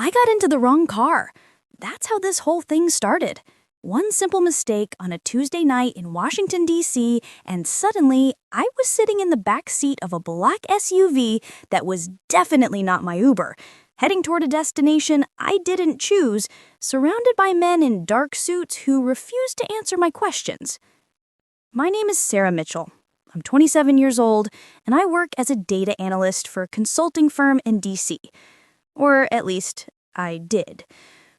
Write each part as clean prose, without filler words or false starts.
I got into the wrong car. That's how this whole thing started. One simple mistake on a Tuesday night in Washington, D.C., and suddenly I was sitting in the back seat of a black SUV that was definitely not my Uber, heading toward a destination I didn't choose, surrounded by men in dark suits who refused to answer my questions. My name is Sarah Mitchell. I'm 27 years old, and I work as a data analyst for a consulting firm in D.C. Or at least, I did.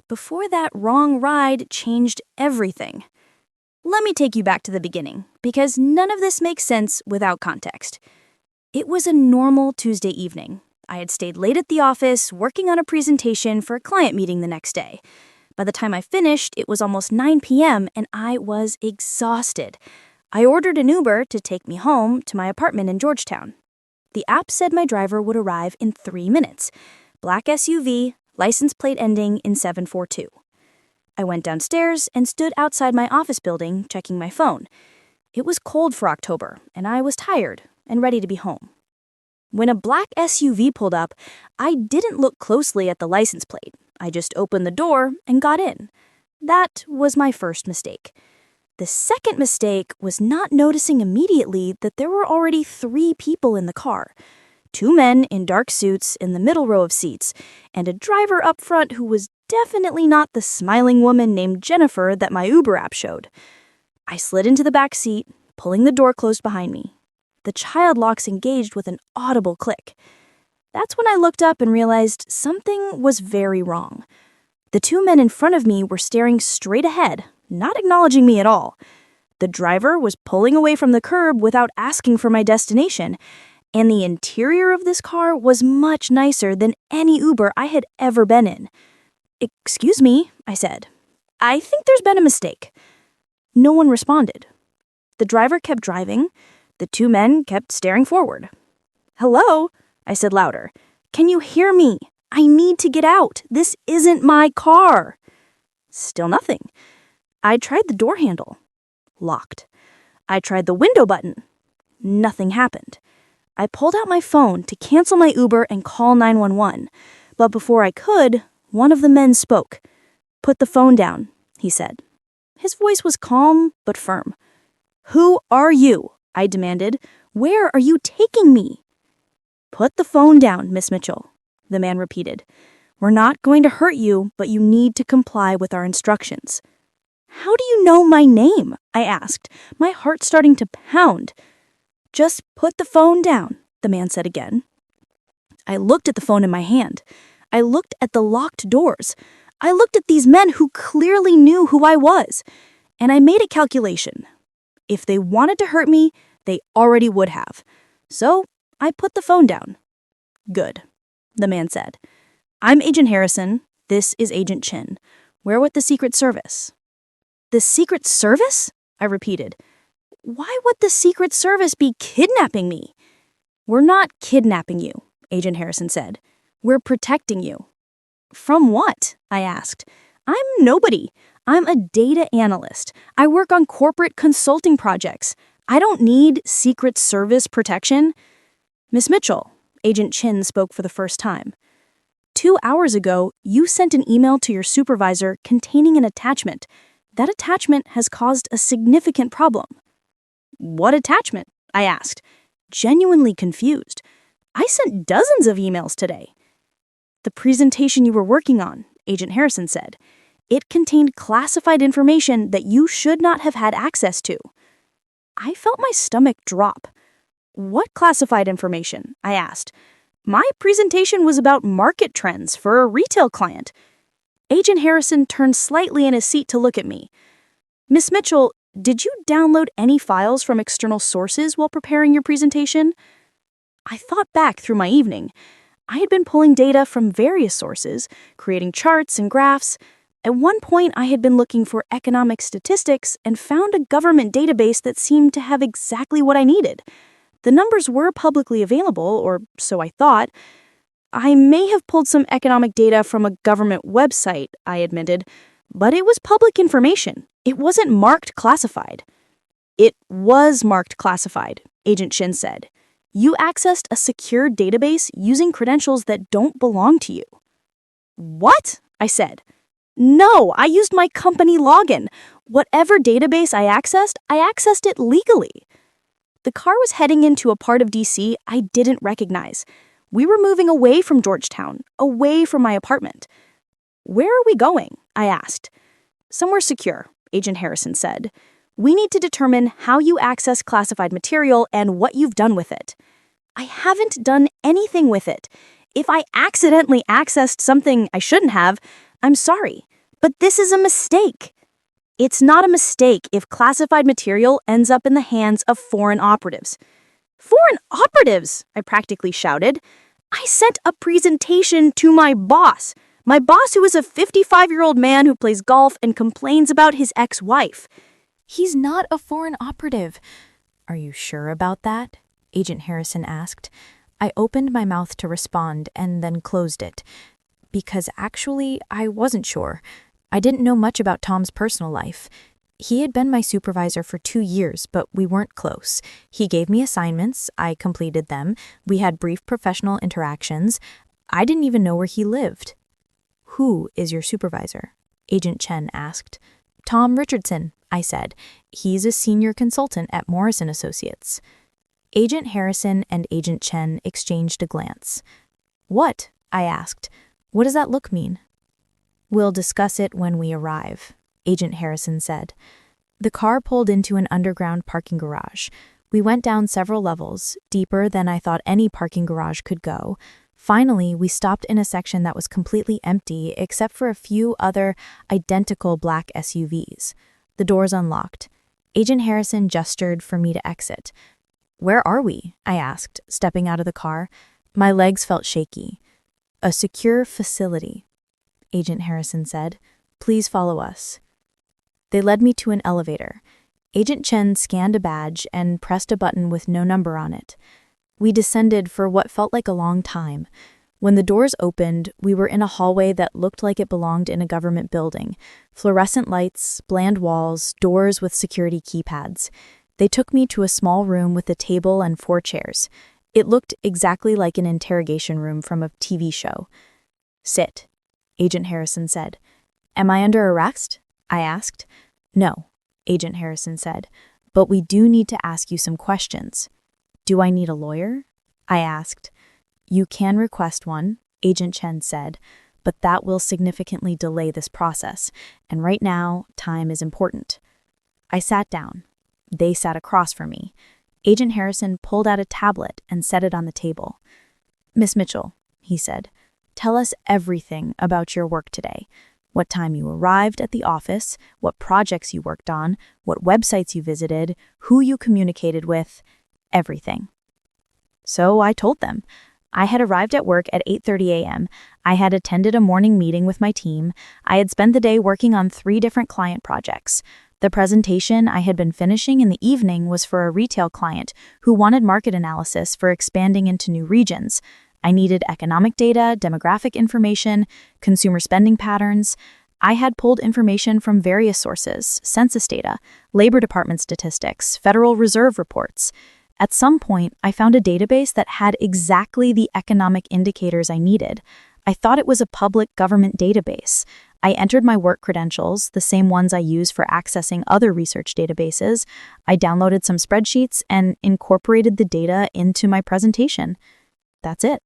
Before that wrong ride changed everything. Let me take you back to the beginning, because none of this makes sense without context. It was a normal Tuesday evening. I had stayed late at the office, working on a presentation for a client meeting the next day. By the time I finished, it was almost 9 p.m., and I was exhausted. I ordered an Uber to take me home to my apartment in Georgetown. The app said my driver would arrive in 3 minutes. Black SUV, license plate ending in 742. I went downstairs and stood outside my office building, checking my phone. It was cold for October, and I was tired and ready to be home. When a black SUV pulled up, I didn't look closely at the license plate. I just opened the door and got in. That was my first mistake. The second mistake was not noticing immediately that there were already 3 people in the car. 2 men in dark suits in the middle row of seats, and a driver up front who was definitely not the smiling woman named Jennifer that my Uber app showed. I slid into the back seat, pulling the door closed behind me. The child locks engaged with an audible click. That's when I looked up and realized something was very wrong. The 2 men in front of me were staring straight ahead, not acknowledging me at all. The driver was pulling away from the curb without asking for my destination, and the interior of this car was much nicer than any Uber I had ever been in. "Excuse me," I said. "I think there's been a mistake." No one responded. The driver kept driving. The 2 men kept staring forward. "Hello?" I said louder. "Can you hear me? I need to get out. This isn't my car." Still nothing. I tried the door handle. Locked. I tried the window button. Nothing happened. I pulled out my phone to cancel my Uber and call 911, but before I could, one of the men spoke. "Put the phone down," he said. His voice was calm but firm. "Who are you?" I demanded. "Where are you taking me?" "Put the phone down, Miss Mitchell," the man repeated. "We're not going to hurt you, but you need to comply with our instructions." "How do you know my name?" I asked, my heart starting to pound. "Just put the phone down," the man said again. I looked at the phone in my hand. I looked at the locked doors. I looked at these men who clearly knew who I was. And I made a calculation. If they wanted to hurt me, they already would have. So I put the phone down. "Good," the man said. "I'm Agent Harrison. This is Agent Chin. We're with the Secret Service." "The Secret Service?" I repeated. "Why would the Secret Service be kidnapping me?" "We're not kidnapping you," Agent Harrison said. "We're protecting you." "From what?" I asked. "I'm nobody. I'm a data analyst. I work on corporate consulting projects. I don't need Secret Service protection." "Miss Mitchell," Agent Chin spoke for the first time. 2 hours ago, you sent an email to your supervisor containing an attachment. That attachment has caused a significant problem." "What attachment?" I asked, genuinely confused. I sent dozens of emails today. "The presentation you were working on," Agent Harrison said. "It contained classified information that you should not have had access to." I felt my stomach drop. "What classified information?" I asked. "My presentation was about market trends for a retail client." Agent Harrison turned slightly in his seat to look at me. "Miss Mitchell, did you download any files from external sources while preparing your presentation?" I thought back through my evening. I had been pulling data from various sources, creating charts and graphs. At one point, I had been looking for economic statistics and found a government database that seemed to have exactly what I needed. The numbers were publicly available, or so I thought. I may have pulled some economic data from a government website, I admitted, but it was public information. It wasn't marked classified. "It was marked classified," Agent Chin said. "You accessed a secure database using credentials that don't belong to you." What? I said. No, I used my company login. Whatever database I accessed it legally. The car was heading into a part of DC I didn't recognize. We were moving away from Georgetown, away from my apartment. Where are we going? I asked. Somewhere secure, Agent Harrison said. We need to determine how you access classified material and what you've done with it. I haven't done anything with it. If I accidentally accessed something I shouldn't have, I'm sorry, but this is a mistake. It's not a mistake if classified material ends up in the hands of foreign operatives. Foreign operatives, I practically shouted. I sent a presentation to my boss who is a 55-year-old man who plays golf and complains about his ex-wife. He's not a foreign operative. Are you sure about that? Agent Harrison asked. I opened my mouth to respond and then closed it. Because actually, I wasn't sure. I didn't know much about Tom's personal life. He had been my supervisor for 2 years, but we weren't close. He gave me assignments, I completed them, we had brief professional interactions. I didn't even know where he lived. Who is your supervisor? Agent Chen asked. Tom Richardson, I said. He's a senior consultant at Morrison Associates. Agent Harrison and Agent Chen exchanged a glance. What? I asked. What does that look mean? We'll discuss it when we arrive, Agent Harrison said. The car pulled into an underground parking garage. We went down several levels, deeper than I thought any parking garage could go. Finally, we stopped in a section that was completely empty except for a few other identical black SUVs. The doors unlocked. Agent Harrison gestured for me to exit. Where are we? I asked, stepping out of the car. My legs felt shaky. A secure facility, Agent Harrison said. Please follow us. They led me to an elevator. Agent Chen scanned a badge and pressed a button with no number on it. We descended for what felt like a long time. When the doors opened, we were in a hallway that looked like it belonged in a government building. Fluorescent lights, bland walls, doors with security keypads. They took me to a small room with a table and 4 chairs. It looked exactly like an interrogation room from a TV show. Sit, Agent Harrison said. Am I under arrest? I asked. No, Agent Harrison said, but we do need to ask you some questions. Do I need a lawyer? I asked. You can request one, Agent Chen said, but that will significantly delay this process, and right now, time is important. I sat down. They sat across from me. Agent Harrison pulled out a tablet and set it on the table. Miss Mitchell, he said, tell us everything about your work today. What time you arrived at the office, what projects you worked on, what websites you visited, who you communicated with, everything. So I told them. I had arrived at work at 8:30 a.m. I had attended a morning meeting with my team. I had spent the day working on 3 different client projects. The presentation I had been finishing in the evening was for a retail client who wanted market analysis for expanding into new regions. I needed economic data, demographic information, consumer spending patterns. I had pulled information from various sources, census data, Labor Department statistics, Federal Reserve reports. At some point, I found a database that had exactly the economic indicators I needed. I thought it was a public government database. I entered my work credentials, the same ones I use for accessing other research databases. I downloaded some spreadsheets and incorporated the data into my presentation. That's it.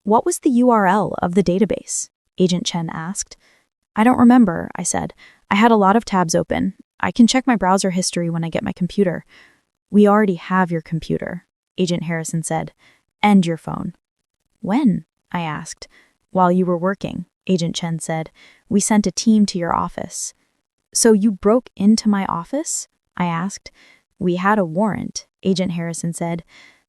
What was the URL of the database? Agent Chen asked. I don't remember, I said. I had a lot of tabs open. I can check my browser history when I get my computer. We already have your computer, Agent Harrison said, and your phone. When? I asked. While you were working, Agent Chen said. We sent a team to your office. So you broke into my office? I asked. We had a warrant, Agent Harrison said.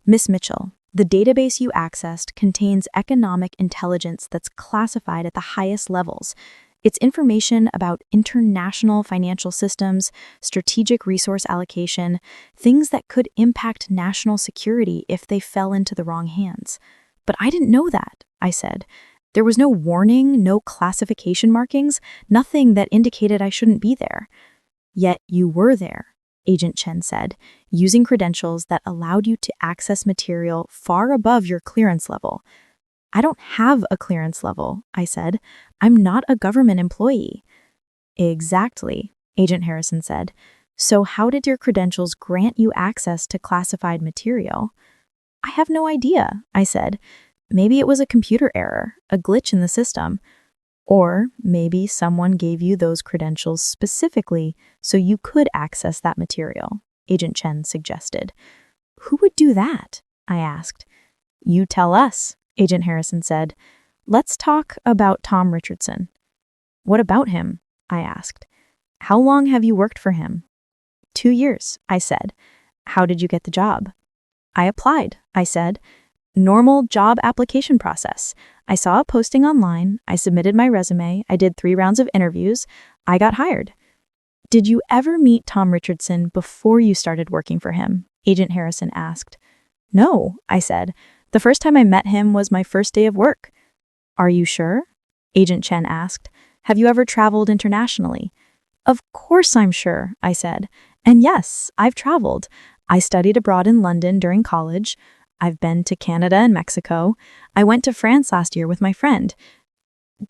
Miss Mitchell, the database you accessed contains economic intelligence that's classified at the highest levels. It's information about international financial systems, strategic resource allocation, things that could impact national security if they fell into the wrong hands. But I didn't know that, I said. There was no warning, no classification markings, nothing that indicated I shouldn't be there. Yet you were there, Agent Chen said, using credentials that allowed you to access material far above your clearance level. I don't have a clearance level, I said. I'm not a government employee. Exactly, Agent Harrison said. So how did your credentials grant you access to classified material? I have no idea, I said. Maybe it was a computer error, a glitch in the system. Or maybe someone gave you those credentials specifically so you could access that material, Agent Chen suggested. Who would do that? I asked. You tell us, Agent Harrison said. Let's talk about Tom Richardson. What about him? I asked. How long have you worked for him? 2 years, I said. How did you get the job? I applied, I said. Normal job application process. I saw a posting online, I submitted my resume, I did 3 rounds of interviews, I got hired. Did you ever meet Tom Richardson before you started working for him? Agent Harrison asked. No, I said. The first time I met him was my first day of work. Are you sure? Agent Chen asked. Have you ever traveled internationally? Of course I'm sure, I said. And yes, I've traveled. I studied abroad in London during college. I've been to Canada and Mexico. I went to France last year with my friend.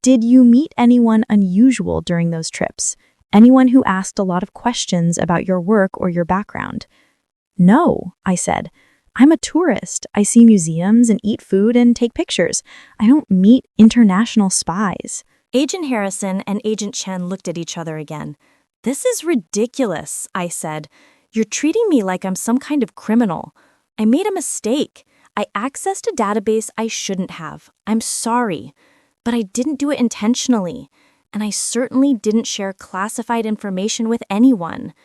Did you meet anyone unusual during those trips? Anyone who asked a lot of questions about your work or your background? No, I said. I'm a tourist. I see museums and eat food and take pictures. I don't meet international spies. Agent Harrison and Agent Chen looked at each other again. This is ridiculous, I said. You're treating me like I'm some kind of criminal. I made a mistake. I accessed a database I shouldn't have. I'm sorry. But I didn't do it intentionally. And I certainly didn't share classified information with anyone.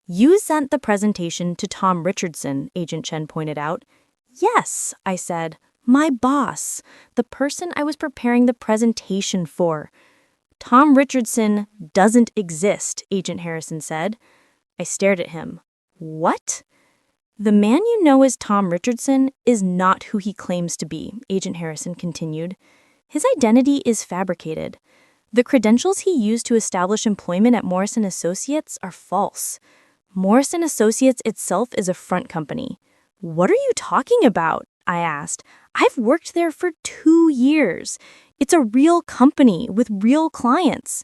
You sent the presentation to Tom Richardson, Agent Chen pointed out. Yes, I said. My boss. The person I was preparing the presentation for. Tom Richardson doesn't exist, Agent Harrison said. I stared at him. What? The man you know as Tom Richardson is not who he claims to be, Agent Harrison continued. His identity is fabricated. The credentials he used to establish employment at Morrison Associates are false. Morrison Associates itself is a front company. What are you talking about? I asked. I've worked there for 2 years. It's a real company with real clients.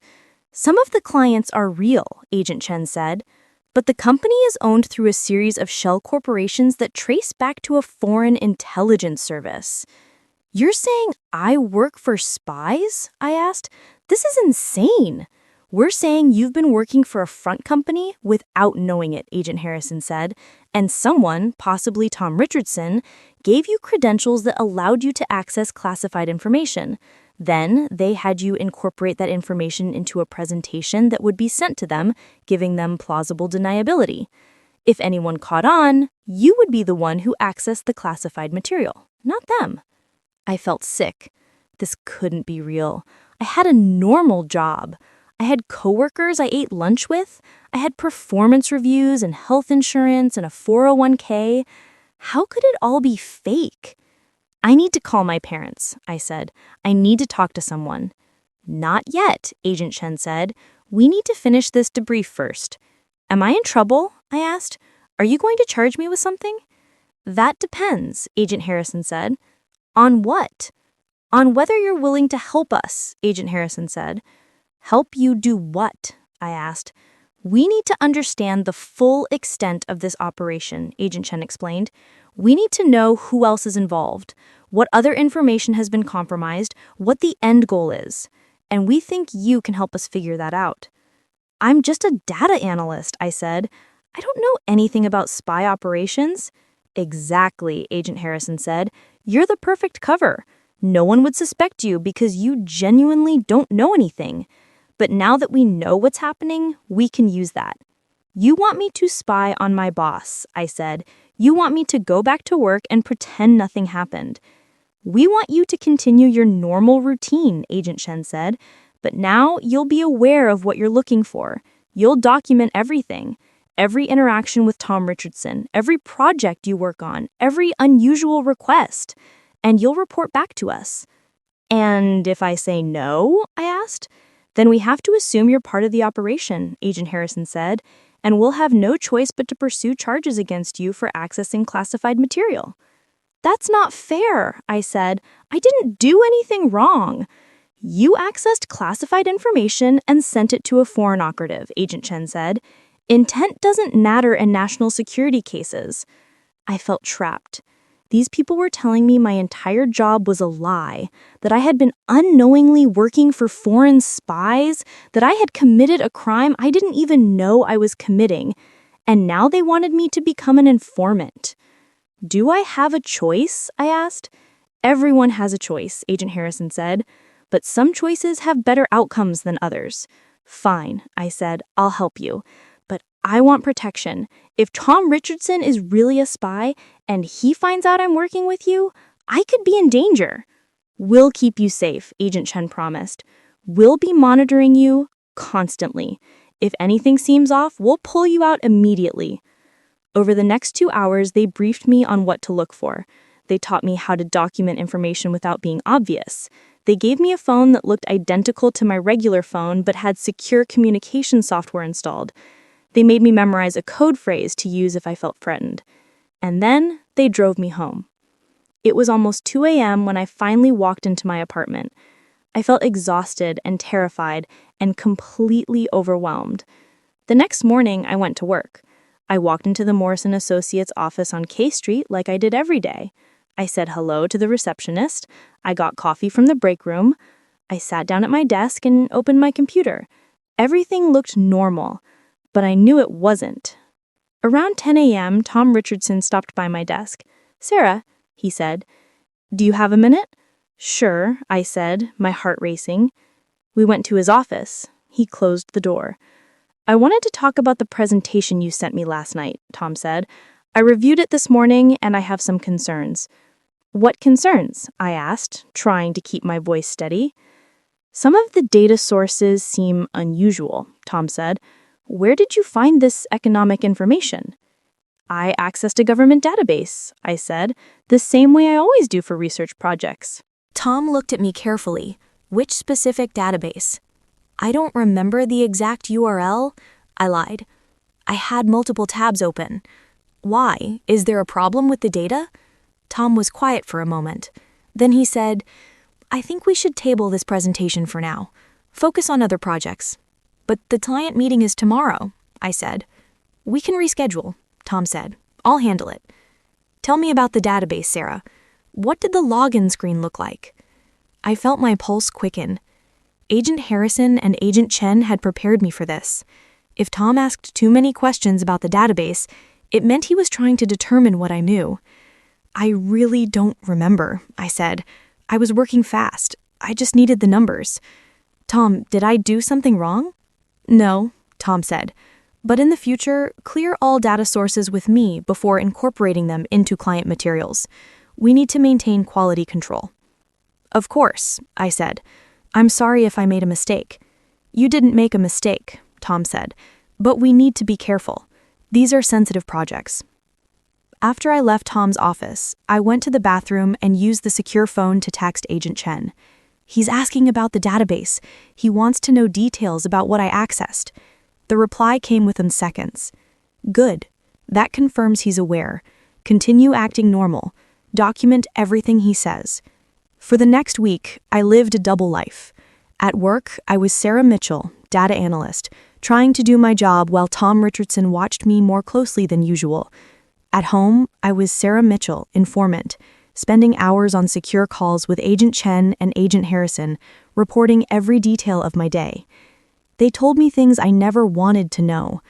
Some of the clients are real, Agent Chen said. But the company is owned through a series of shell corporations that trace back to a foreign intelligence service. You're saying I work for spies? I asked. This is insane. We're saying you've been working for a front company without knowing it, Agent Harrison said, and someone, possibly Tom Richardson, gave you credentials that allowed you to access classified information. Then they had you incorporate that information into a presentation that would be sent to them, giving them plausible deniability. If anyone caught on, you would be the one who accessed the classified material, not them. I felt sick. This couldn't be real. I had a normal job. I had coworkers I ate lunch with. I had performance reviews and health insurance and a 401k. How could it all be fake? I need to call my parents, I said. I need to talk to someone. Not yet, Agent Chen said. We need to finish this debrief first. Am I in trouble? I asked. Are you going to charge me with something? That depends, Agent Harrison said. On what? On whether you're willing to help us, Agent Harrison said. Help you do what? I asked. We need to understand the full extent of this operation, Agent Chen explained. We need to know who else is involved, what other information has been compromised, what the end goal is. And we think you can help us figure that out. I'm just a data analyst, I said. I don't know anything about spy operations. Exactly, Agent Harrison said. You're the perfect cover. No one would suspect you because you genuinely don't know anything. But now that we know what's happening, we can use that. You want me to spy on my boss, I said. You want me to go back to work and pretend nothing happened. We want you to continue your normal routine, Agent Chen said. But now you'll be aware of what you're looking for. You'll document everything. Every interaction with Tom Richardson, every project you work on, every unusual request. And you'll report back to us. And if I say no, I asked, then we have to assume you're part of the operation, Agent Harrison said, and we'll have no choice but to pursue charges against you for accessing classified material. "That's not fair," I said. "I didn't do anything wrong." "You accessed classified information and sent it to a foreign operative," Agent Chen said. "Intent doesn't matter in national security cases." I felt trapped. These people were telling me my entire job was a lie, that I had been unknowingly working for foreign spies, that I had committed a crime I didn't even know I was committing, and now they wanted me to become an informant. "Do I have a choice?" I asked. "Everyone has a choice," Agent Harrison said, "but some choices have better outcomes than others." "Fine," I said, "I'll help you. But I want protection. If Tom Richardson is really a spy and he finds out I'm working with you, I could be in danger." "We'll keep you safe," Agent Chen promised. "We'll be monitoring you constantly. If anything seems off, we'll pull you out immediately." Over the next 2 hours, they briefed me on what to look for. They taught me how to document information without being obvious. They gave me a phone that looked identical to my regular phone but had secure communication software installed. They made me memorize a code phrase to use if I felt threatened. And then they drove me home. It was almost 2 a.m. when I finally walked into my apartment. I felt exhausted and terrified and completely overwhelmed. The next morning, I went to work. I walked into the Morrison Associates office on K Street like I did every day. I said hello to the receptionist. I got coffee from the break room. I sat down at my desk and opened my computer. Everything looked normal, but I knew it wasn't. Around 10 a.m., Tom Richardson stopped by my desk. "Sarah," he said, "do you have a minute?" "Sure," I said, my heart racing. We went to his office. He closed the door. "I wanted to talk about the presentation you sent me last night," Tom said. "I reviewed it this morning, and I have some concerns." "What concerns?" I asked, trying to keep my voice steady. "Some of the data sources seem unusual," Tom said. "Where did you find this economic information?" "I accessed a government database," I said, "the same way I always do for research projects." Tom looked at me carefully. "Which specific database?" "I don't remember the exact URL," I lied. "I had multiple tabs open." "Why? Is there a problem with the data?" Tom was quiet for a moment. Then he said, "I think we should table this presentation for now. Focus on other projects." "But the client meeting is tomorrow," I said. "We can reschedule," Tom said. "I'll handle it." "Tell me about the database, Sarah. What did the login screen look like?" I felt my pulse quicken. Agent Harrison and Agent Chen had prepared me for this. If Tom asked too many questions about the database, it meant he was trying to determine what I knew. "I really don't remember," I said. "I was working fast. I just needed the numbers." "Tom, did I do something wrong?" "No," Tom said. "But in the future, clear all data sources with me before incorporating them into client materials. We need to maintain quality control." "Of course," I said. "I'm sorry if I made a mistake." "You didn't make a mistake," Tom said. "But we need to be careful. These are sensitive projects." After I left Tom's office, I went to the bathroom and used the secure phone to text Agent Chen. "He's asking about the database. He wants to know details about what I accessed." The reply came within seconds. "Good. That confirms he's aware. Continue acting normal. Document everything he says." For the next week, I lived a double life. At work, I was Sarah Mitchell, data analyst, trying to do my job while Tom Richardson watched me more closely than usual. At home, I was Sarah Mitchell, informant, spending hours on secure calls with Agent Chen and Agent Harrison, reporting every detail of my day. They told me things I never wanted to know.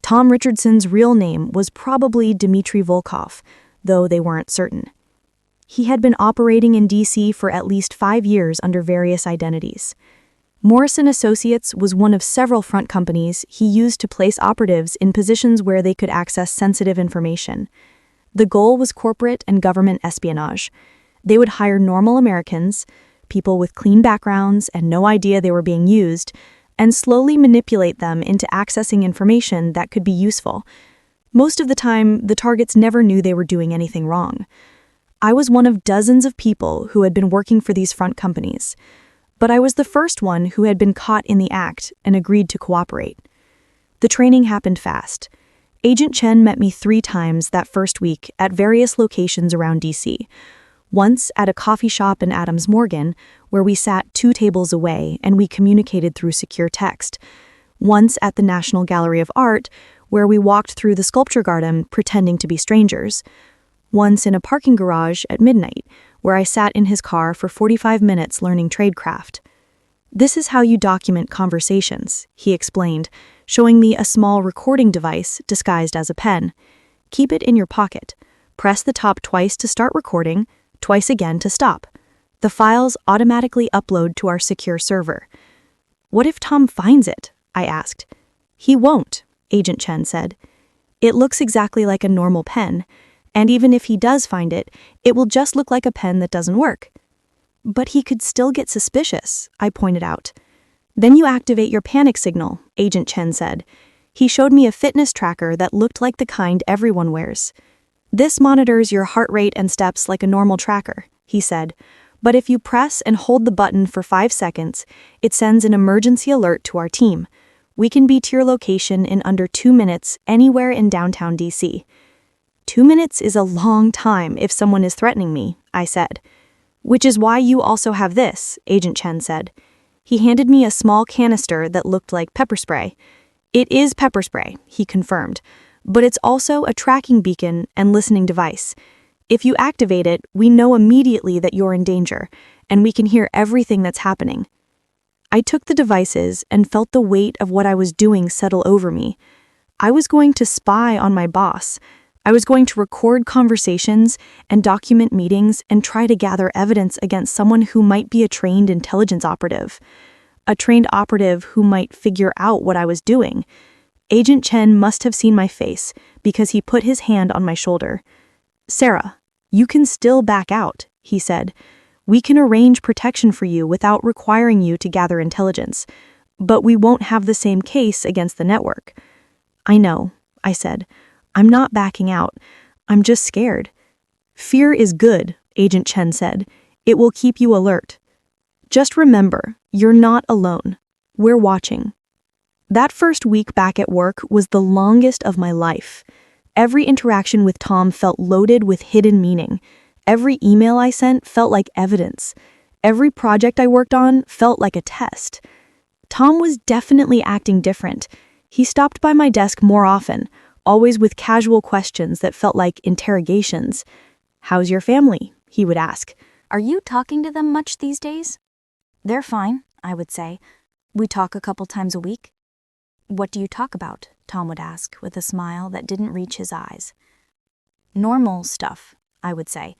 Tom Richardson's real name was probably Dmitry Volkov, though they weren't certain. He had been operating in D.C. for at least 5 years under various identities. Morrison Associates was one of several front companies he used to place operatives in positions where they could access sensitive information. The goal was corporate and government espionage. They would hire normal Americans, people with clean backgrounds and no idea they were being used, and slowly manipulate them into accessing information that could be useful. Most of the time, the targets never knew they were doing anything wrong. I was one of dozens of people who had been working for these front companies, but I was the first one who had been caught in the act and agreed to cooperate. The training happened fast. Agent Chen met me 3 times that first week at various locations around DC. Once at a coffee shop in Adams Morgan, where we sat 2 tables away and we communicated through secure text. Once at the National Gallery of Art, where we walked through the sculpture garden pretending to be strangers. Once in a parking garage at midnight, where I sat in his car for 45 minutes learning tradecraft. "This is how you document conversations," he explained, showing me a small recording device disguised as a pen. "Keep it in your pocket. Press the top twice to start recording, twice again to stop. The files automatically upload to our secure server." "What if Tom finds it?" I asked. "He won't," Agent Chen said. "It looks exactly like a normal pen, and even if he does find it, it will just look like a pen that doesn't work." "But he could still get suspicious," I pointed out. "Then you activate your panic signal," Agent Chen said. He showed me a fitness tracker that looked like the kind everyone wears. "This monitors your heart rate and steps like a normal tracker," he said. "But if you press and hold the button for 5 seconds, it sends an emergency alert to our team. We can be to your location in under 2 minutes anywhere in downtown DC." "2 minutes is a long time if someone is threatening me," I said. "Which is why you also have this," Agent Chen said. He handed me a small canister that looked like pepper spray. "It is pepper spray," he confirmed, "but it's also a tracking beacon and listening device. If you activate it, we know immediately that you're in danger, and we can hear everything that's happening." I took the devices and felt the weight of what I was doing settle over me. I was going to spy on my boss. I was going to record conversations and document meetings and try to gather evidence against someone who might be a trained intelligence operative. A trained operative who might figure out what I was doing. Agent Chen must have seen my face because he put his hand on my shoulder. "Sarah, you can still back out," he said. "We can arrange protection for you without requiring you to gather intelligence, but we won't have the same case against the network." "I know," I said. "I'm not backing out. I'm just scared." "Fear is good," Agent Chen said. "It will keep you alert. Just remember, you're not alone. We're watching." That first week back at work was the longest of my life. Every interaction with Tom felt loaded with hidden meaning. Every email I sent felt like evidence. Every project I worked on felt like a test. Tom was definitely acting different. He stopped by my desk more often, always with casual questions that felt like interrogations. "How's your family?" he would ask. Are you talking to them much these days? They're fine, I would say. We talk a couple times a week. What do you talk about? Tom would ask with a smile that didn't reach his eyes. Normal stuff, I would say.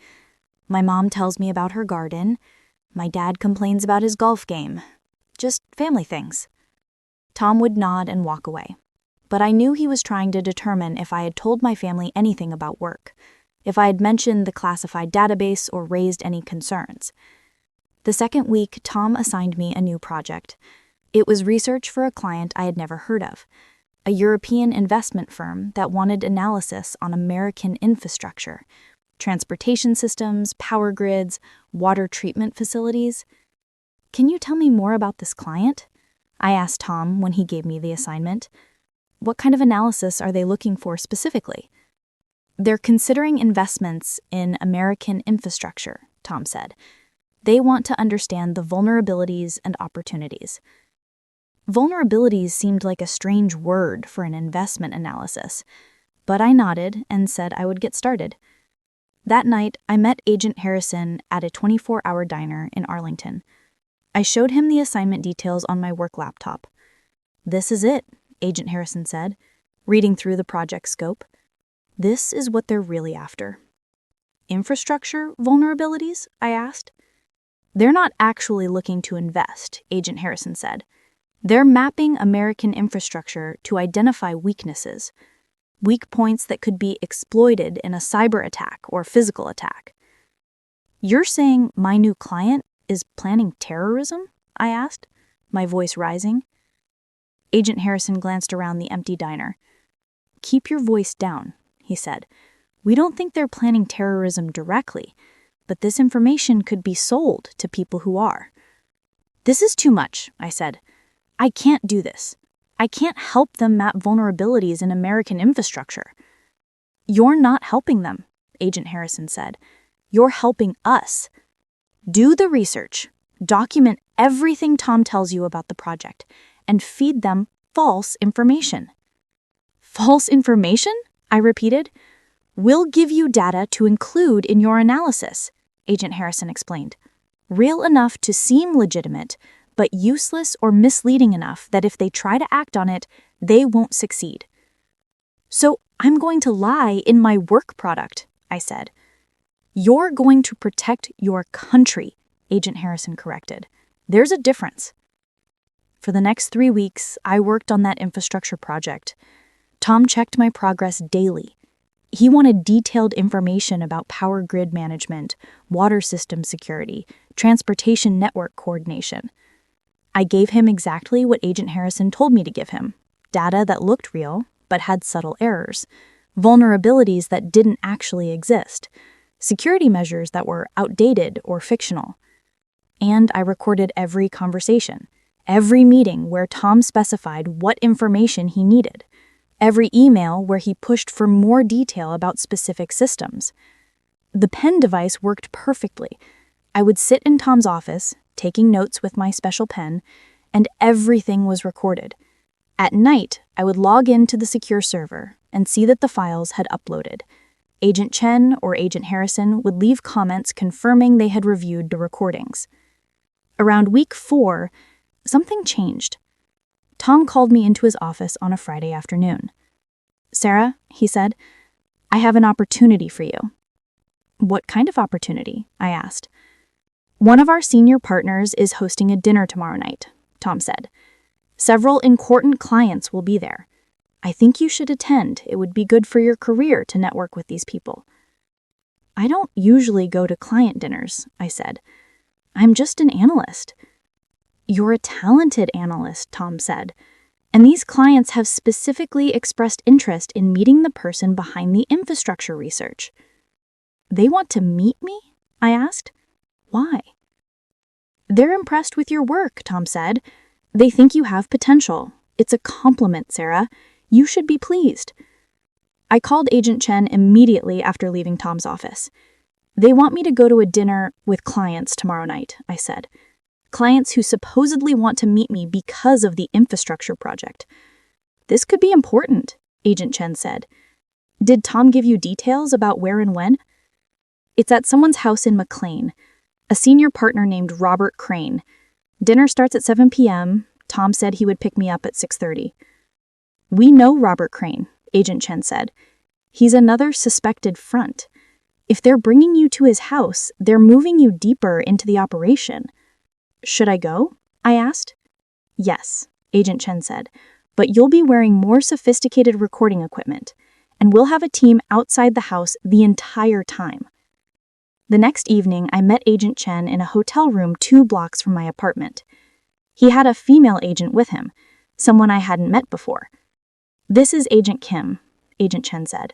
My mom tells me about her garden. My dad complains about his golf game. Just family things. Tom would nod and walk away. But I knew he was trying to determine if I had told my family anything about work, if I had mentioned the classified database or raised any concerns. The second week, Tom assigned me a new project. It was research for a client I had never heard of, a European investment firm that wanted analysis on American infrastructure, transportation systems, power grids, water treatment facilities. "Can you tell me more about this client?" I asked Tom when he gave me the assignment. "What kind of analysis are they looking for specifically?" "They're considering investments in American infrastructure," Tom said. "They want to understand the vulnerabilities and opportunities." Vulnerabilities seemed like a strange word for an investment analysis, but I nodded and said I would get started. That night, I met Agent Harrison at a 24-hour diner in Arlington. I showed him the assignment details on my work laptop. "This is it," Agent Harrison said, reading through the project scope. "This is what they're really after." "Infrastructure vulnerabilities?" I asked. "They're not actually looking to invest," Agent Harrison said. "They're mapping American infrastructure to identify weaknesses, weak points that could be exploited in a cyber attack or physical attack." "You're saying my new client is planning terrorism?" I asked, my voice rising. Agent Harrison glanced around the empty diner. "Keep your voice down," he said. "We don't think they're planning terrorism directly, but this information could be sold to people who are." "This is too much," I said. "I can't do this. I can't help them map vulnerabilities in American infrastructure. You're not helping them, Agent Harrison said. You're helping us. Do the research, document everything Tom tells you about the project, and feed them false information. False information? I repeated. We'll give you data to include in your analysis, Agent Harrison explained. Real enough to seem legitimate, but useless or misleading enough that if they try to act on it, they won't succeed. So I'm going to lie in my work product, I said. You're going to protect your country, Agent Harrison corrected. There's a difference. For the next 3 weeks, I worked on that infrastructure project. Tom checked my progress daily. He wanted detailed information about power grid management, water system security, transportation network coordination. I gave him exactly what Agent Harrison told me to give him, data that looked real but had subtle errors, vulnerabilities that didn't actually exist, security measures that were outdated or fictional. And I recorded every conversation, every meeting where Tom specified what information he needed, every email where he pushed for more detail about specific systems. The pen device worked perfectly. I would sit in Tom's office, taking notes with my special pen, and everything was recorded. At night, I would log into the secure server and see that the files had uploaded. Agent Chen or Agent Harrison would leave comments confirming they had reviewed the recordings. Around week 4, something changed. Tom called me into his office on a Friday afternoon. Sarah, he said, I have an opportunity for you. What kind of opportunity? I asked. One of our senior partners is hosting a dinner tomorrow night, Tom said. Several important clients will be there. I think you should attend. It would be good for your career to network with these people. I don't usually go to client dinners, I said. I'm just an analyst. You're a talented analyst, Tom said, and these clients have specifically expressed interest in meeting the person behind the infrastructure research. They want to meet me? I asked. Why? They're impressed with your work, Tom said. They think you have potential. It's a compliment, Sarah. You should be pleased. I called Agent Chen immediately after leaving Tom's office. They want me to go to a dinner with clients tomorrow night, I said. Clients who supposedly want to meet me because of the infrastructure project. This could be important, Agent Chen said. Did Tom give you details about where and when? It's at someone's house in McLean, a senior partner named Robert Crane. Dinner starts at 7 p.m. Tom said he would pick me up at 6:30. We know Robert Crane, Agent Chen said. He's another suspected front. If they're bringing you to his house, they're moving you deeper into the operation. Should I go? I asked. Yes, Agent Chen said, but you'll be wearing more sophisticated recording equipment, and we'll have a team outside the house the entire time. The next evening, I met Agent Chen in a hotel room 2 blocks from my apartment. He had a female agent with him, someone I hadn't met before. This is Agent Kim, Agent Chen said.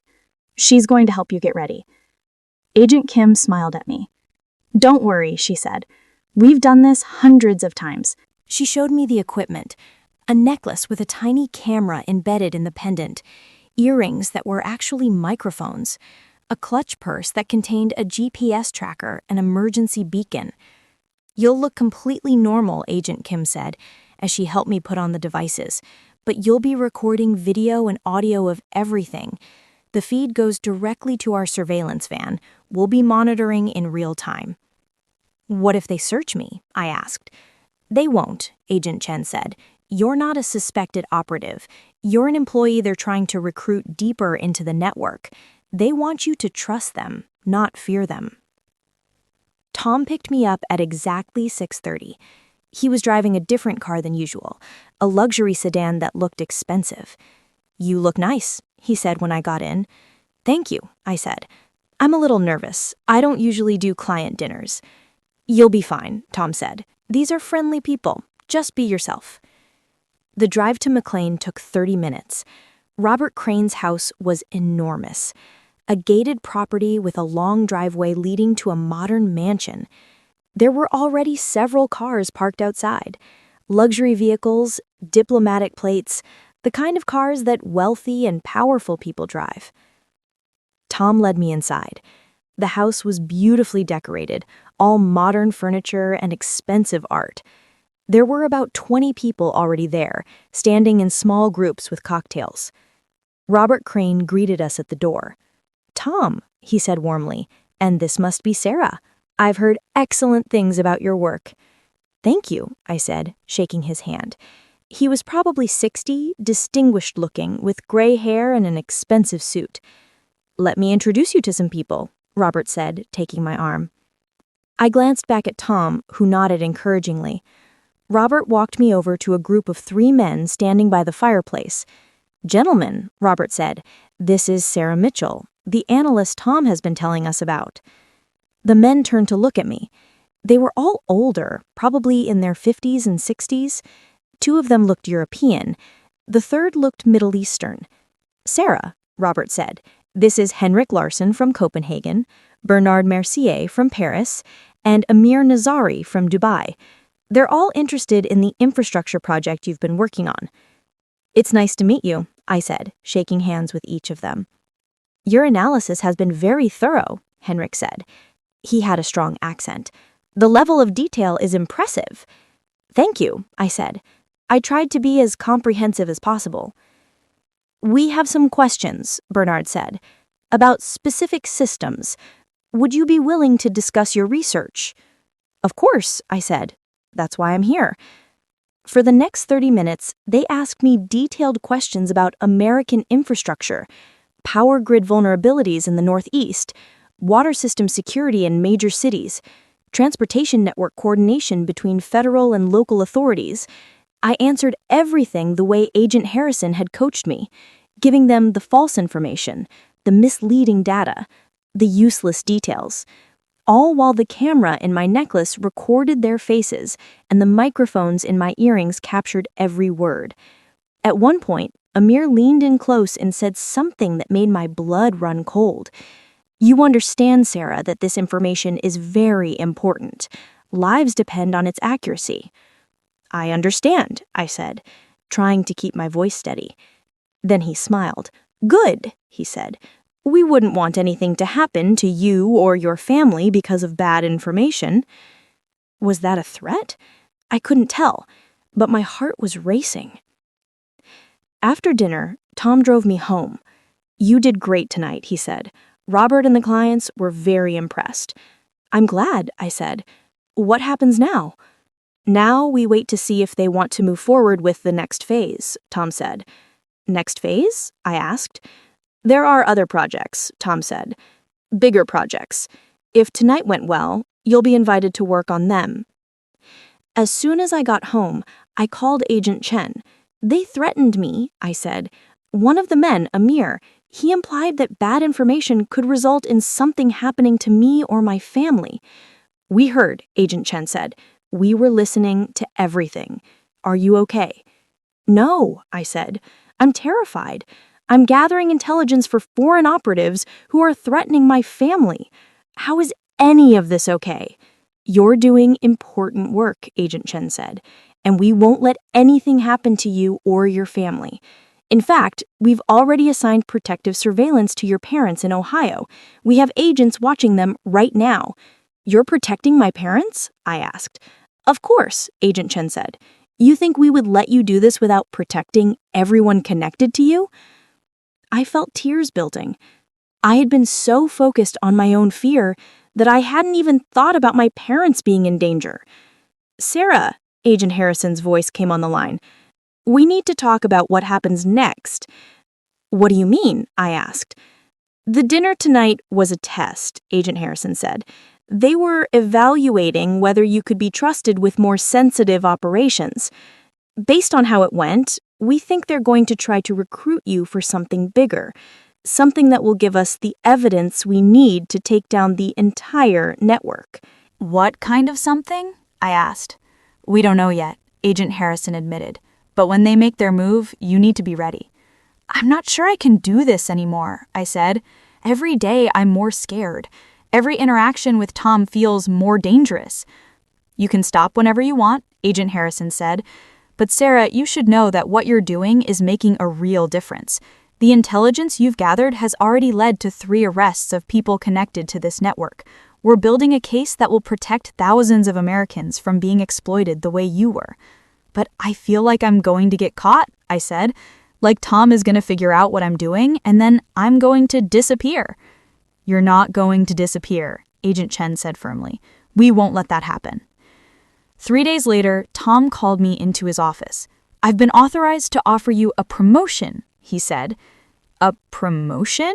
She's going to help you get ready. Agent Kim smiled at me. Don't worry, she said. We've done this hundreds of times. She showed me the equipment, a necklace with a tiny camera embedded in the pendant, earrings that were actually microphones, a clutch purse that contained a GPS tracker and emergency beacon. You'll look completely normal, Agent Kim said, as she helped me put on the devices, but you'll be recording video and audio of everything. The feed goes directly to our surveillance van. We'll be monitoring in real time. What if they search me? I asked. They won't, Agent Chen said. You're not a suspected operative. You're an employee they're trying to recruit deeper into the network. They want you to trust them, not fear them. Tom picked me up at exactly 6:30. He was driving a different car than usual, a luxury sedan that looked expensive. You look nice, he said when I got in. Thank you, I said. I'm a little nervous. I don't usually do client dinners. You'll be fine, Tom said. These are friendly people. Just be yourself. The drive to McLean took 30 minutes. Robert Crane's house was enormous. A gated property with a long driveway leading to a modern mansion. There were already several cars parked outside. luxury vehicles, diplomatic plates, the kind of cars that wealthy and powerful people drive. Tom led me inside. The house was beautifully decorated, all modern furniture and expensive art. There were about 20 people already there, standing in small groups with cocktails. Robert Crane greeted us at the door. "Tom," he said warmly, "and this must be Sarah. I've heard excellent things about your work." "Thank you," I said, shaking his hand. He was probably 60, distinguished-looking, with gray hair and an expensive suit. "Let me introduce you to some people," Robert said, taking my arm. I glanced back at Tom, who nodded encouragingly. Robert walked me over to a group of 3 men standing by the fireplace. "Gentlemen," Robert said, "this is Sarah Mitchell, the analyst Tom has been telling us about." The men turned to look at me. They were all older, probably in their 50s and 60s. 2 of them looked European. The third looked Middle Eastern. "Sarah," Robert said, "this is Henrik Larsson from Copenhagen, Bernard Mercier from Paris, and Amir Nazari from Dubai. They're all interested in the infrastructure project you've been working on." "It's nice to meet you," I said, shaking hands with each of them. "Your analysis has been very thorough," Henrik said. He had a strong accent. "The level of detail is impressive." "Thank you," I said. I tried to be as comprehensive as possible. "We have some questions," Bernard said, "about specific systems. Would you be willing to discuss your research?" "Of course," I said. "That's why I'm here." For the next 30 minutes, they asked me detailed questions about American infrastructure, power grid vulnerabilities in the Northeast, water system security in major cities, transportation network coordination between federal and local authorities. I answered everything the way Agent Harrison had coached me, giving them the false information, the misleading data, the useless details, all while the camera in my necklace recorded their faces and the microphones in my earrings captured every word. At one point, Amir leaned in close and said something that made my blood run cold. "You understand, Sarah, that this information is very important. Lives depend on its accuracy." "I understand," I said, trying to keep my voice steady. Then he smiled. "Good," he said. "We wouldn't want anything to happen to you or your family because of bad information." Was that a threat? I couldn't tell, but my heart was racing. After dinner, Tom drove me home. "You did great tonight," he said. "Robert and the clients were very impressed." "I'm glad," I said. "What happens now?" "Now we wait to see if they want to move forward with the next phase," Tom said. "Next phase?" I asked. "There are other projects," Tom said. "Bigger projects. If tonight went well, you'll be invited to work on them." As soon as I got home, I called Agent Chen. "They threatened me," I said. "One of the men, Amir, he implied that bad information could result in something happening to me or my family." "We heard," Agent Chen said. "We were listening to everything. Are you okay?" "No," I said. "I'm terrified. I'm gathering intelligence for foreign operatives who are threatening my family. How is any of this okay?" "You're doing important work," Agent Chen said, "and we won't let anything happen to you or your family. In fact, we've already assigned protective surveillance to your parents in Ohio. We have agents watching them right now." "You're protecting my parents?" I asked. "Of course," Agent Chen said. "You think we would let you do this without protecting everyone connected to you?" I felt tears building. I had been so focused on my own fear that I hadn't even thought about my parents being in danger. "Sarah," Agent Harrison's voice came on the line. "We need to talk about what happens next." "What do you mean?" I asked. "The dinner tonight was a test," Agent Harrison said. "They were evaluating whether you could be trusted with more sensitive operations. Based on how it went, we think they're going to try to recruit you for something bigger, something that will give us the evidence we need to take down the entire network." "What kind of something?" I asked. "We don't know yet," Agent Harrison admitted. "But when they make their move, you need to be ready." "I'm not sure I can do this anymore," I said. "Every day I'm more scared. Every interaction with Tom feels more dangerous." "You can stop whenever you want," Agent Harrison said. But Sarah, you should know that what you're doing is making a real difference. The intelligence you've gathered has already led to 3 arrests of people connected to this network. We're building a case that will protect thousands of Americans from being exploited the way you were. But I feel like I'm going to get caught, I said. Like Tom is going to figure out what I'm doing, and then I'm going to disappear. You're not going to disappear, Agent Chen said firmly. We won't let that happen. 3 days later, Tom called me into his office. I've been authorized to offer you a promotion, he said. A promotion?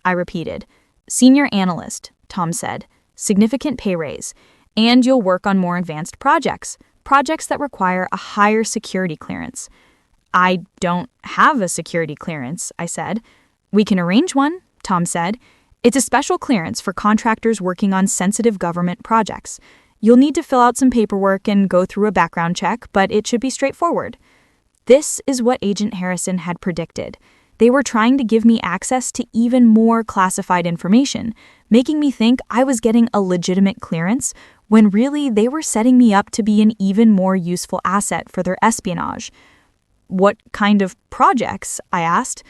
I repeated. Senior analyst, Tom said. Significant pay raise. And you'll work on more advanced projects that require a higher security clearance. I don't have a security clearance, I said. We can arrange one, Tom said. It's a special clearance for contractors working on sensitive government projects. You'll need to fill out some paperwork and go through a background check, but it should be straightforward. This is what Agent Harrison had predicted. They were trying to give me access to even more classified information, making me think I was getting a legitimate clearance, when really they were setting me up to be an even more useful asset for their espionage. What kind of projects? I asked.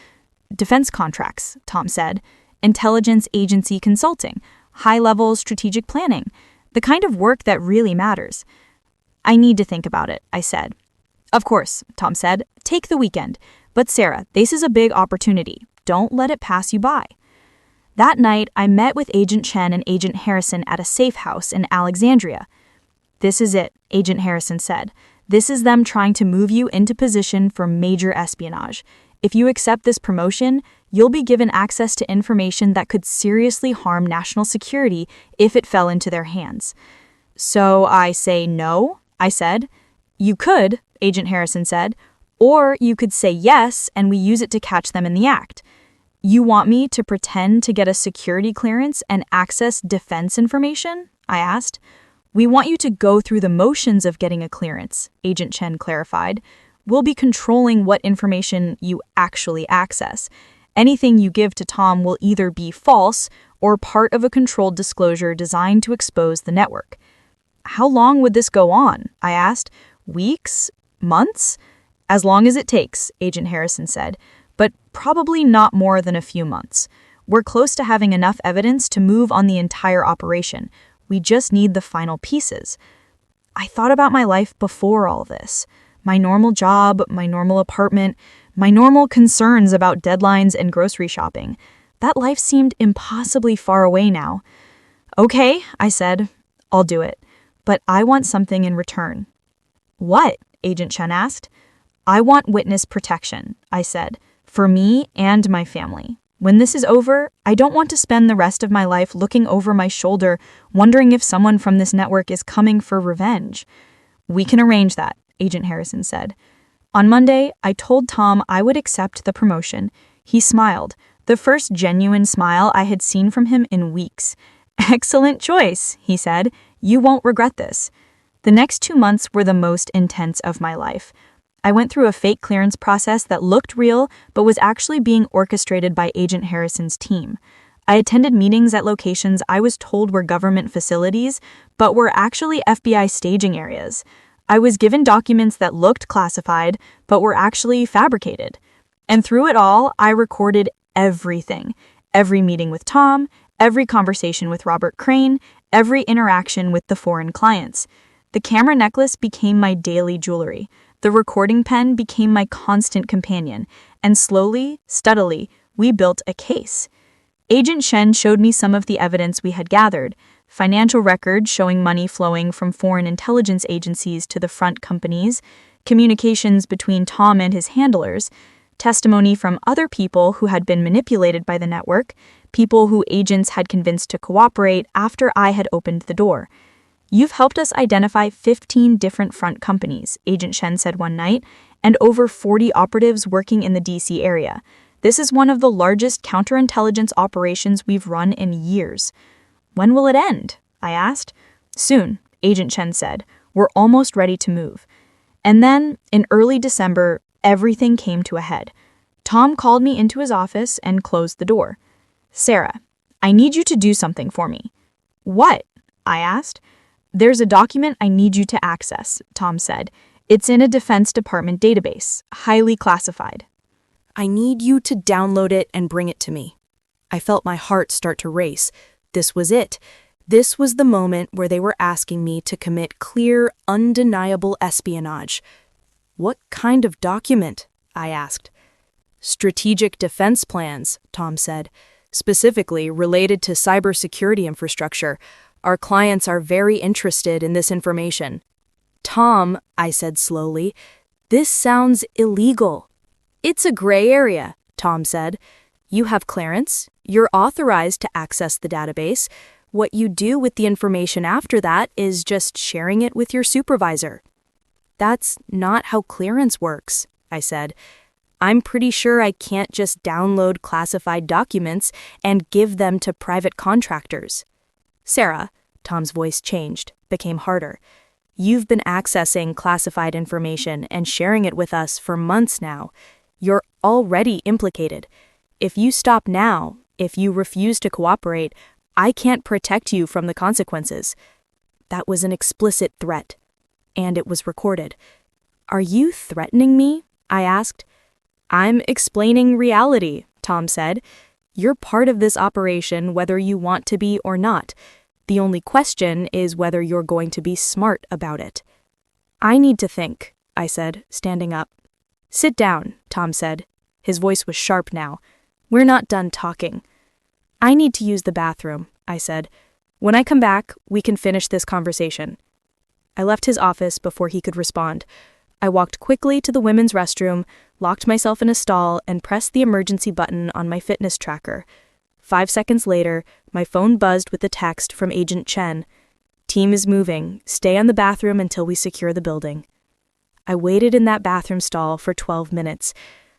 Defense contracts, Tom said. Intelligence agency consulting, high-level strategic planning, the kind of work that really matters. I need to think about it, I said. Of course, Tom said. Take the weekend. But Sarah, this is a big opportunity. Don't let it pass you by. That night, I met with Agent Chen and Agent Harrison at a safe house in Alexandria. This is it, Agent Harrison said. This is them trying to move you into position for major espionage. If you accept this promotion, you'll be given access to information that could seriously harm national security if it fell into their hands. So I say no, I said. You could, Agent Harrison said, or you could say yes and we use it to catch them in the act. You want me to pretend to get a security clearance and access defense information? I asked. We want you to go through the motions of getting a clearance, Agent Chen clarified. We'll be controlling what information you actually access. Anything you give to Tom will either be false or part of a controlled disclosure designed to expose the network. How long would this go on? I asked. Weeks? Months? As long as it takes, Agent Harrison said, but probably not more than a few months. We're close to having enough evidence to move on the entire operation. We just need the final pieces. I thought about my life before all this. My normal job, my normal apartment, my normal concerns about deadlines and grocery shopping. That life seemed impossibly far away now. Okay, I said, I'll do it, but I want something in return. What? Agent Chen asked. I want witness protection, I said, for me and my family. When this is over, I don't want to spend the rest of my life looking over my shoulder, wondering if someone from this network is coming for revenge. We can arrange that, Agent Harrison said. On Monday, I told Tom I would accept the promotion. He smiled, the first genuine smile I had seen from him in weeks. Excellent choice, he said. You won't regret this. The next 2 months were the most intense of my life. I went through a fake clearance process that looked real, but was actually being orchestrated by Agent Harrison's team. I attended meetings at locations I was told were government facilities, but were actually FBI staging areas. I was given documents that looked classified, but were actually fabricated. And through it all, I recorded everything. Every meeting with Tom, every conversation with Robert Crane, every interaction with the foreign clients. The camera necklace became my daily jewelry. The recording pen became my constant companion, and slowly, steadily, we built a case. Agent Chen showed me some of the evidence we had gathered, financial records showing money flowing from foreign intelligence agencies to the front companies, communications between Tom and his handlers, testimony from other people who had been manipulated by the network, people who agents had convinced to cooperate after I had opened the door. You've helped us identify 15 different front companies, Agent Chen said one night, and over 40 operatives working in the DC area. This is one of the largest counterintelligence operations we've run in years. When will it end? I asked. Soon, Agent Chen said. We're almost ready to move. And then, in early December, everything came to a head. Tom called me into his office and closed the door. Sarah, I need you to do something for me. What? I asked. "There's a document I need you to access," Tom said. "It's in a Defense Department database, highly classified." "I need you to download it and bring it to me." I felt my heart start to race. This was it. This was the moment where they were asking me to commit clear, undeniable espionage. "What kind of document?" I asked. "Strategic defense plans," Tom said, "specifically related to cybersecurity infrastructure. Our clients are very interested in this information." "Tom," I said slowly, "this sounds illegal." "It's a gray area," Tom said. "You have clearance. You're authorized to access the database. What you do with the information after that is just sharing it with your supervisor." "That's not how clearance works," I said. "I'm pretty sure I can't just download classified documents and give them to private contractors." "Sarah," Tom's voice changed, became harder. "You've been accessing classified information and sharing it with us for months now. You're already implicated. If you stop now, if you refuse to cooperate, I can't protect you from the consequences." That was an explicit threat, and it was recorded. "Are you threatening me?" I asked. "I'm explaining reality," Tom said. "You're part of this operation whether you want to be or not. The only question is whether you're going to be smart about it." "I need to think," I said, standing up. "Sit down," Tom said. His voice was sharp now. "We're not done talking." "I need to use the bathroom," I said. "When I come back, we can finish this conversation." I left his office before he could respond. I walked quickly to the women's restroom, locked myself in a stall, and pressed the emergency button on my fitness tracker. 5 seconds later, my phone buzzed with the text from Agent Chen. "Team is moving. Stay on the bathroom until we secure the building." I waited in that bathroom stall for 12 minutes.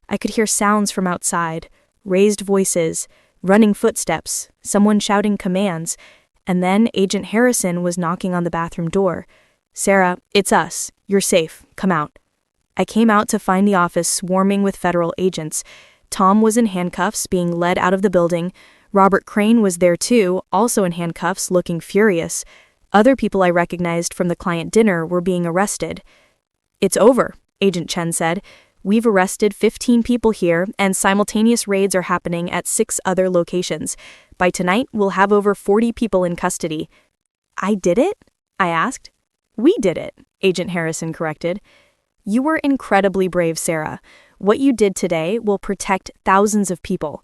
I could hear sounds from outside, raised voices, running footsteps, someone shouting commands, and then Agent Harrison was knocking on the bathroom door. "Sarah, it's us. You're safe. Come out." I came out to find the office swarming with federal agents. Tom was in handcuffs, being led out of the building. Robert Crane was there too, also in handcuffs, looking furious. Other people I recognized from the client dinner were being arrested. "It's over," Agent Chen said. "We've arrested 15 people here, and simultaneous raids are happening at 6 other locations. By tonight, we'll have over 40 people in custody." "I did it?" I asked. "We did it," Agent Harrison corrected. "You were incredibly brave, Sarah. What you did today will protect thousands of people."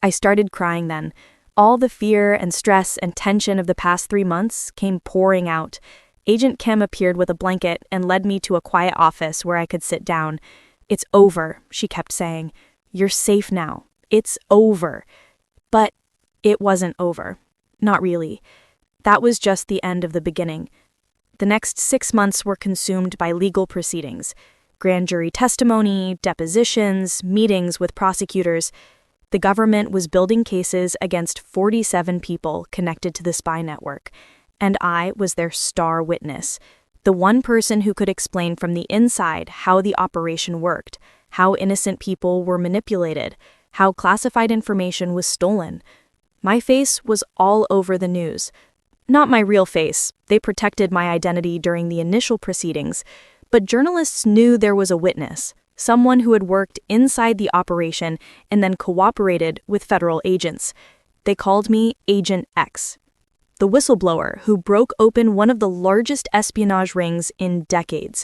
I started crying then. All the fear and stress and tension of the past 3 months came pouring out. Agent Kim appeared with a blanket and led me to a quiet office where I could sit down. "It's over," she kept saying. "You're safe now. It's over." But it wasn't over. Not really. That was just the end of the beginning. The next 6 months were consumed by legal proceedings, grand jury testimony, depositions, meetings with prosecutors. The government was building cases against 47 people connected to the spy network, and I was their star witness, the one person who could explain from the inside how the operation worked, how innocent people were manipulated, how classified information was stolen. My face was all over the news. Not my real face. They protected my identity during the initial proceedings, but journalists knew there was a witness, someone who had worked inside the operation and then cooperated with federal agents. They called me Agent X, the whistleblower who broke open one of the largest espionage rings in decades.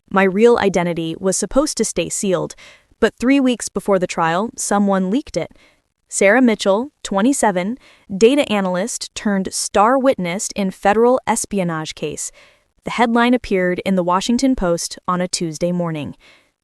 My real identity was supposed to stay sealed, but 3 weeks before the trial, someone leaked it. Sarah Mitchell, 27, data analyst turned star witness in federal espionage case. The headline appeared in the Washington Post on a Tuesday morning.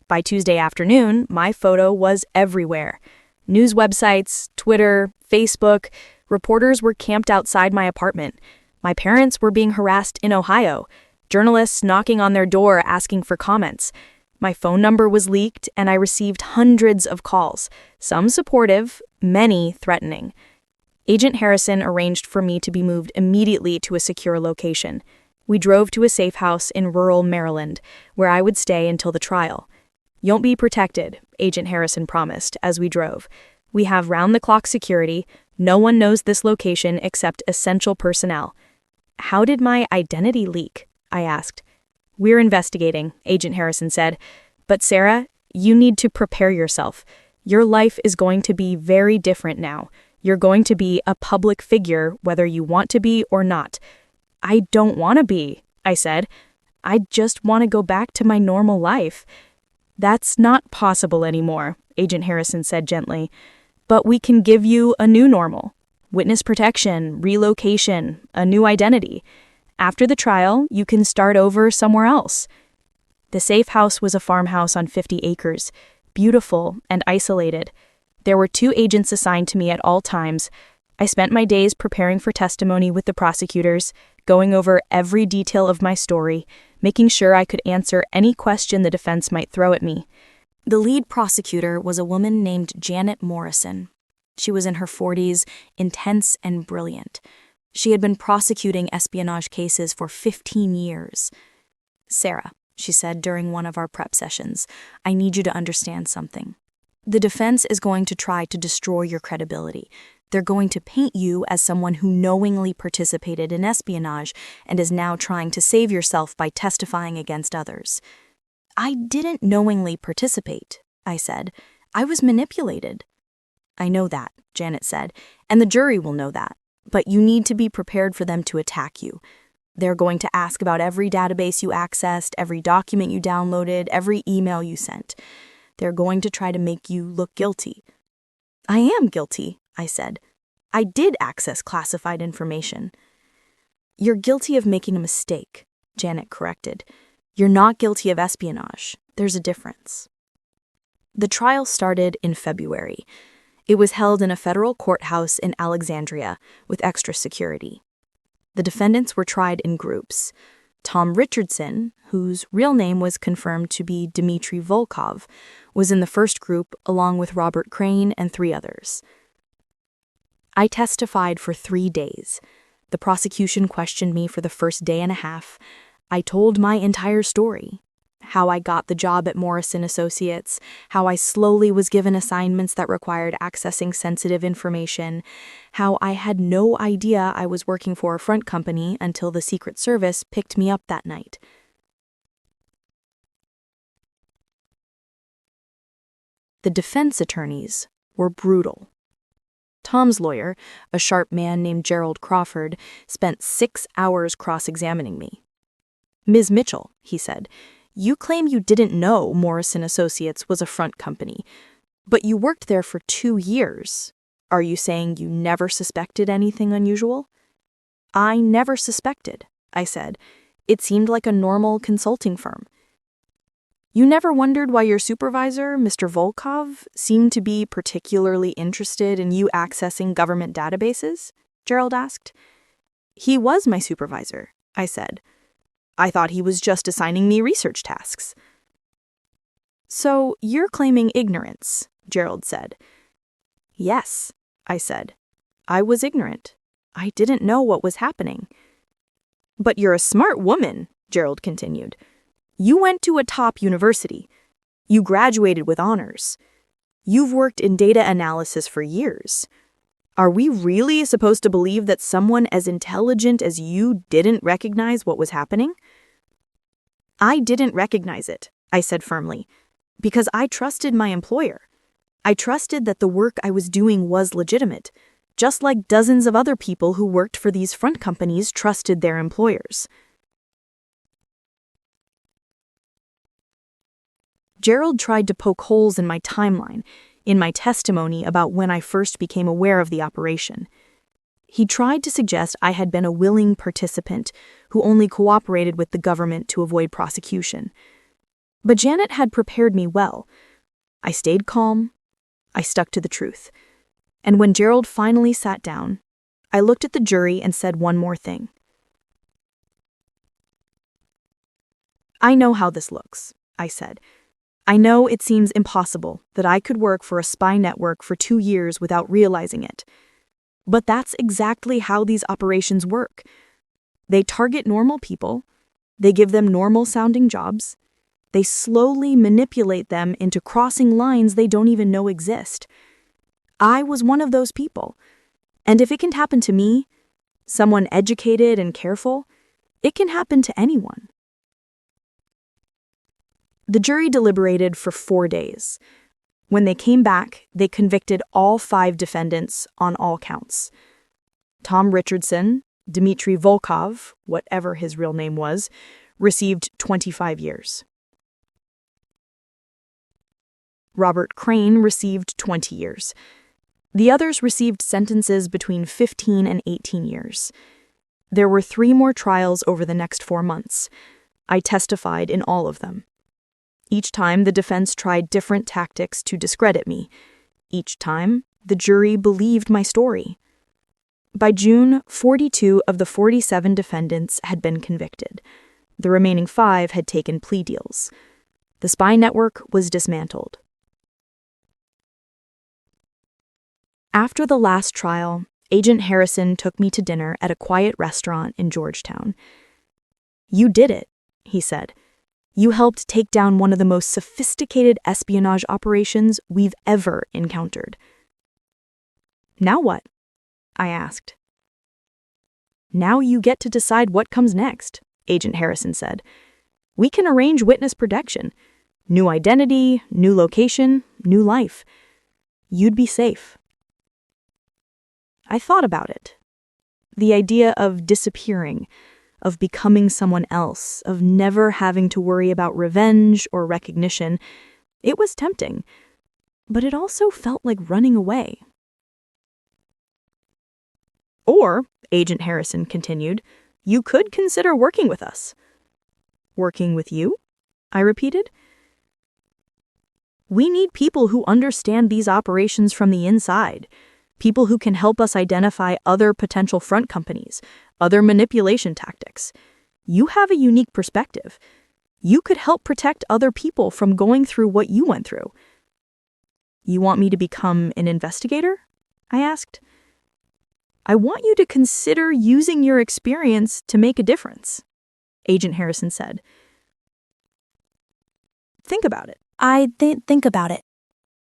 By Tuesday afternoon, my photo was everywhere. News websites, Twitter, Facebook, reporters were camped outside my apartment. My parents were being harassed in Ohio. Journalists knocking on their door asking for comments. My phone number was leaked, and I received hundreds of calls, some supportive, many threatening. Agent Harrison arranged for me to be moved immediately to a secure location. We drove to a safe house in rural Maryland, where I would stay until the trial. "You'll be protected," Agent Harrison promised as we drove. "We have round-the-clock security. No one knows this location except essential personnel." How did my identity leak? I asked. We're investigating, Agent Harrison said. But Sarah, you need to prepare yourself. Your life is going to be very different now. You're going to be a public figure, whether you want to be or not. I don't want to be, I said. I just want to go back to my normal life. That's not possible anymore, Agent Harrison said gently. But we can give you a new normal. Witness protection, relocation, a new identity. After the trial, you can start over somewhere else. The safe house was a farmhouse on 50 acres, beautiful and isolated. There were 2 agents assigned to me at all times. I spent my days preparing for testimony with the prosecutors, going over every detail of my story, making sure I could answer any question the defense might throw at me. The lead prosecutor was a woman named Janet Morrison. She was in her 40s, intense and brilliant. She had been prosecuting espionage cases for 15 years. Sarah, she said during one of our prep sessions, I need you to understand something. The defense is going to try to destroy your credibility. They're going to paint you as someone who knowingly participated in espionage and is now trying to save yourself by testifying against others. I didn't knowingly participate, I said. I was manipulated. I know that, Janet said, and the jury will know that. But you need to be prepared for them to attack you. They're going to ask about every database you accessed, every document you downloaded, every email you sent. They're going to try to make you look guilty. I am guilty, I said. I did access classified information. You're guilty of making a mistake, Janet corrected. You're not guilty of espionage. There's a difference. The trial started in February. It was held in a federal courthouse in Alexandria with extra security. The defendants were tried in groups. Tom Richardson, whose real name was confirmed to be Dmitry Volkov, was in the first group along with Robert Crane and 3 others. I testified for 3 days. The prosecution questioned me for the first day and a half. I told my entire story. How I got the job at Morrison Associates, how I slowly was given assignments that required accessing sensitive information, how I had no idea I was working for a front company until the Secret Service picked me up that night. The defense attorneys were brutal. Tom's lawyer, a sharp man named Gerald Crawford, spent 6 hours cross-examining me. Ms. Mitchell, he said, you claim you didn't know Morrison Associates was a front company, but you worked there for 2 years. Are you saying you never suspected anything unusual? I never suspected, I said. It seemed like a normal consulting firm. You never wondered why your supervisor, Mr. Volkov, seemed to be particularly interested in you accessing government databases? Gerald asked. He was my supervisor, I said. I thought he was just assigning me research tasks. So you're claiming ignorance, Gerald said. Yes, I said. I was ignorant. I didn't know what was happening. But you're a smart woman, Gerald continued. You went to a top university. You graduated with honors. You've worked in data analysis for years. Are we really supposed to believe that someone as intelligent as you didn't recognize what was happening? I didn't recognize it, I said firmly, because I trusted my employer. I trusted that the work I was doing was legitimate, just like dozens of other people who worked for these front companies trusted their employers. Gerald tried to poke holes in my timeline, in my testimony about when I first became aware of the operation. He tried to suggest I had been a willing participant who only cooperated with the government to avoid prosecution. But Janet had prepared me well. I stayed calm. I stuck to the truth. And when Gerald finally sat down, I looked at the jury and said one more thing. I know how this looks, I said. I know it seems impossible that I could work for a spy network for 2 years without realizing it. But that's exactly how these operations work. They target normal people, they give them normal-sounding jobs, they slowly manipulate them into crossing lines they don't even know exist. I was one of those people, and if it can happen to me, someone educated and careful, it can happen to anyone. The jury deliberated for 4 days. When they came back, they convicted all 5 defendants on all counts. Tom Richardson, Dmitry Volkov, whatever his real name was, received 25 years. Robert Crane received 20 years. The others received sentences between 15 and 18 years. There were 3 more trials over the next 4 months. I testified in all of them. Each time, the defense tried different tactics to discredit me. Each time, the jury believed my story. By June, 42 of the 47 defendants had been convicted. The remaining 5 had taken plea deals. The spy network was dismantled. After the last trial, Agent Harrison took me to dinner at a quiet restaurant in Georgetown. "You did it," he said. "You helped take down one of the most sophisticated espionage operations we've ever encountered." "Now what?" I asked. "Now you get to decide what comes next," Agent Harrison said. "We can arrange witness protection. New identity, new location, new life. You'd be safe." I thought about it. The idea of disappearing, of becoming someone else, of never having to worry about revenge or recognition, it was tempting, but it also felt like running away. "Or," Agent Harrison continued, "you could consider working with us." "Working with you?" I repeated. "We need people who understand these operations from the inside. People who can help us identify other potential front companies, other manipulation tactics. You have a unique perspective. You could help protect other people from going through what you went through." "You want me to become an investigator?" I asked. "I want you to consider using your experience to make a difference," Agent Harrison said. "Think about it." I didn't think about it.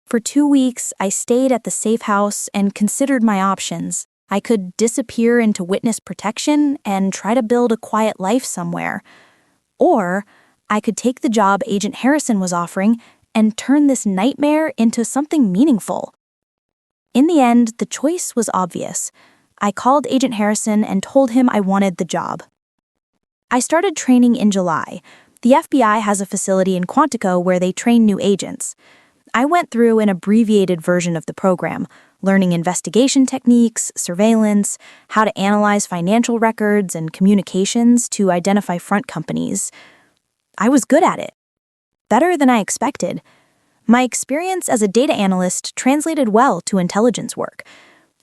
For 2 weeks, I stayed at the safe house and considered my options. I could disappear into witness protection and try to build a quiet life somewhere. Or I could take the job Agent Harrison was offering and turn this nightmare into something meaningful. In the end, the choice was obvious. I called Agent Harrison and told him I wanted the job. I started training in July. The FBI has a facility in Quantico where they train new agents. I went through an abbreviated version of the program, learning investigation techniques, surveillance, how to analyze financial records and communications to identify front companies. I was good at it. Better than I expected. My experience as a data analyst translated well to intelligence work.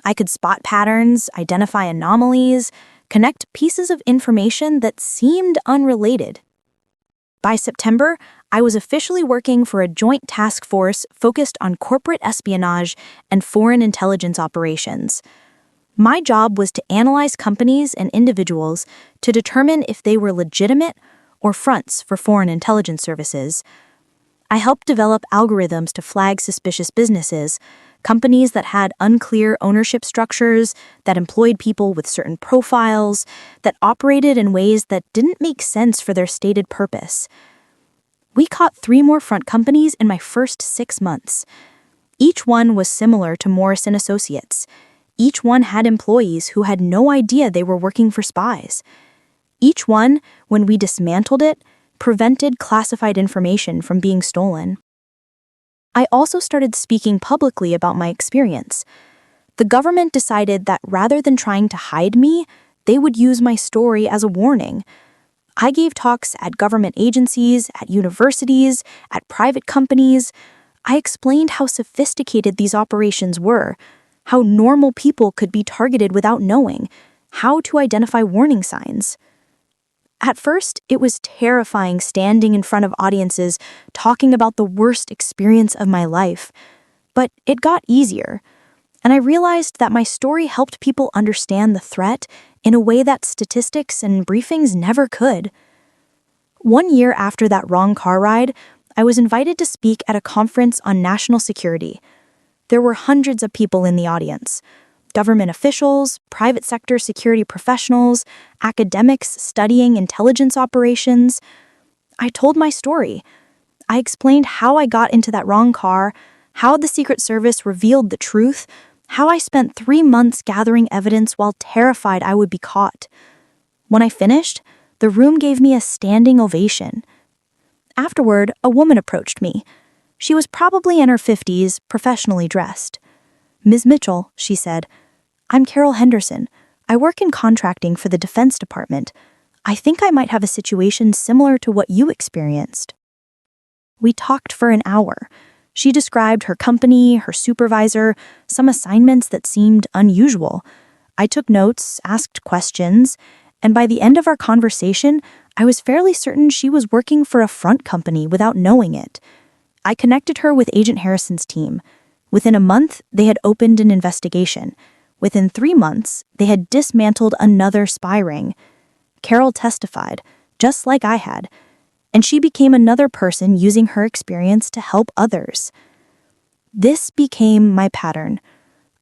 I could spot patterns, identify anomalies, connect pieces of information that seemed unrelated. By September, I was officially working for a joint task force focused on corporate espionage and foreign intelligence operations. My job was to analyze companies and individuals to determine if they were legitimate or fronts for foreign intelligence services. I helped develop algorithms to flag suspicious businesses, companies that had unclear ownership structures, that employed people with certain profiles, that operated in ways that didn't make sense for their stated purpose. We caught 3 more front companies in my first 6 months. Each one was similar to Morrison Associates. Each one had employees who had no idea they were working for spies. Each one, when we dismantled it, prevented classified information from being stolen. I also started speaking publicly about my experience. The government decided that rather than trying to hide me, they would use my story as a warning. I gave talks at government agencies, at universities, at private companies. I explained how sophisticated these operations were, how normal people could be targeted without knowing, how to identify warning signs. At first, it was terrifying standing in front of audiences talking about the worst experience of my life. But it got easier, and I realized that my story helped people understand the threat in a way that statistics and briefings never could. 1 year after that wrong car ride, I was invited to speak at a conference on national security. There were hundreds of people in the audience. government officials, private sector security professionals, academics studying intelligence operations. I told my story. I explained how I got into that wrong car, how the Secret Service revealed the truth, how I spent 3 months gathering evidence while terrified I would be caught. When I finished, the room gave me a standing ovation. Afterward, a woman approached me. She was probably in her 50s, professionally dressed. "Ms. Mitchell," she said, "I'm Carol Henderson. I work in contracting for the Defense Department. I think I might have a situation similar to what you experienced." We talked for an hour. She described her company, her supervisor, some assignments that seemed unusual. I took notes, asked questions, and by the end of our conversation, I was fairly certain she was working for a front company without knowing it. I connected her with Agent Harrison's team. Within a month, they had opened an investigation. Within 3 months, they had dismantled another spy ring. Carol testified, just like I had, and she became another person using her experience to help others. This became my pattern.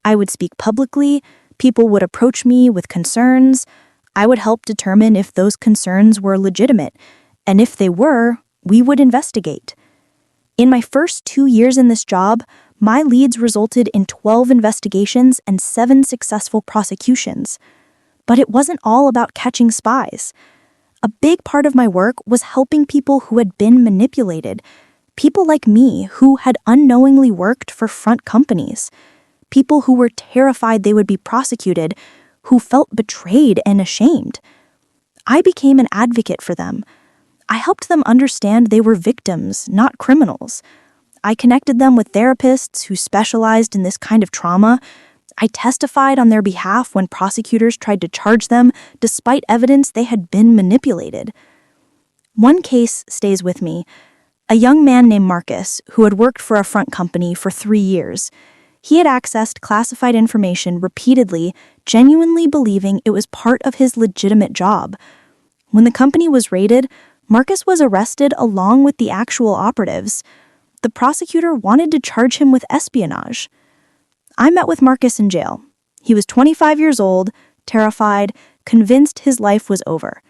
I would speak publicly, people would approach me with concerns. I would help determine if those concerns were legitimate, and if they were, we would investigate. In my first 2 years in this job, my leads resulted in 12 investigations and 7 successful prosecutions. But it wasn't all about catching spies. A big part of my work was helping people who had been manipulated, people like me who had unknowingly worked for front companies, people who were terrified they would be prosecuted, who felt betrayed and ashamed. I became an advocate for them. I helped them understand they were victims, not criminals. I connected them with therapists who specialized in this kind of trauma. I testified on their behalf when prosecutors tried to charge them despite evidence they had been manipulated. One case stays with me. A young man named Marcus, who had worked for a front company for 3 years. He had accessed classified information repeatedly, genuinely believing it was part of his legitimate job. When the company was raided, Marcus was arrested along with the actual operatives. The prosecutor wanted to charge him with espionage. I met with Marcus in jail. He was 25 years old, terrified, convinced his life was over.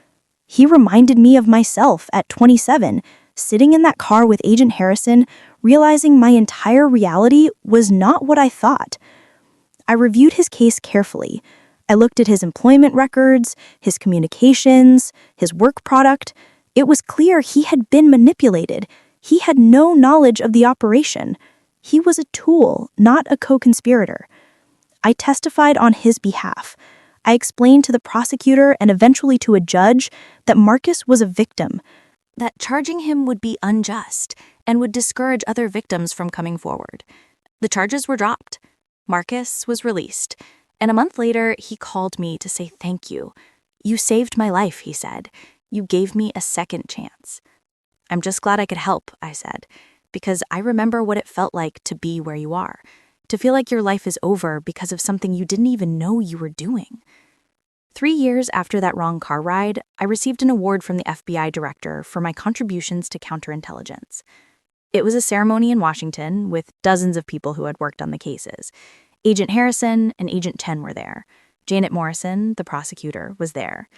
He reminded me of myself at 27, sitting in that car with Agent Harrison, realizing my entire reality was not what I thought. I reviewed his case carefully. I looked at his employment records, his communications, his work product. It was clear he had been manipulated. He had no knowledge of the operation. He was a tool, not a co-conspirator. I testified on his behalf. I explained to the prosecutor and eventually to a judge that Marcus was a victim, that charging him would be unjust and would discourage other victims from coming forward. The charges were dropped. Marcus was released, and a month later, he called me to say thank you. "You saved my life," he said. "You gave me a second chance." "I'm just glad I could help," I said, because I remember what it felt like to be where you are, to feel like your life is over because of something you didn't even know you were doing. 3 years after that wrong car ride, I received an award from the FBI director for my contributions to counterintelligence. It was a ceremony in Washington with dozens of people who had worked on the cases. Agent Harrison and Agent Chen were there. Janet Morrison, the prosecutor, was there.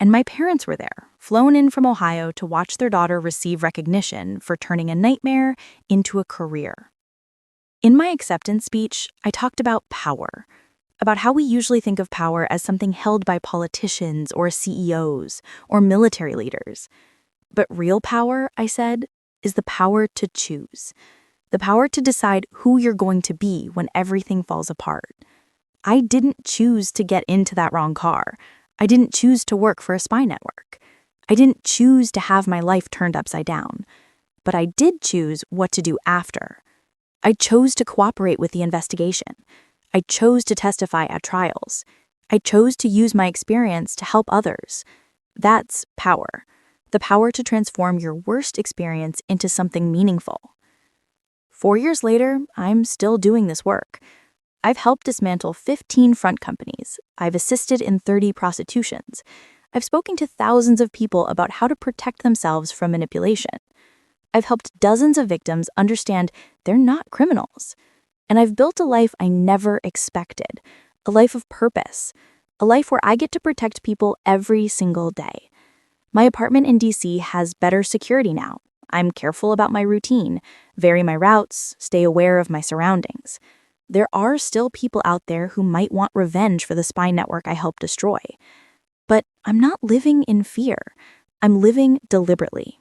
And my parents were there, flown in from Ohio to watch their daughter receive recognition for turning a nightmare into a career. In my acceptance speech, I talked about power, about how we usually think of power as something held by politicians or CEOs or military leaders. But real power, I said, is the power to choose, the power to decide who you're going to be when everything falls apart. I didn't choose to get into that wrong car. I didn't choose to work for a spy network. I didn't choose to have my life turned upside down. But I did choose what to do after. I chose to cooperate with the investigation. I chose to testify at trials. I chose to use my experience to help others. That's power. The power to transform your worst experience into something meaningful. 4 years later, I'm still doing this work. I've helped dismantle 15 front companies. I've assisted in 30 prosecutions. I've spoken to thousands of people about how to protect themselves from manipulation. I've helped dozens of victims understand they're not criminals. And I've built a life I never expected, a life of purpose, a life where I get to protect people every single day. My apartment in DC has better security now. I'm careful about my routine, vary my routes, stay aware of my surroundings. There are still people out there who might want revenge for the spy network I helped destroy. But I'm not living in fear. I'm living deliberately.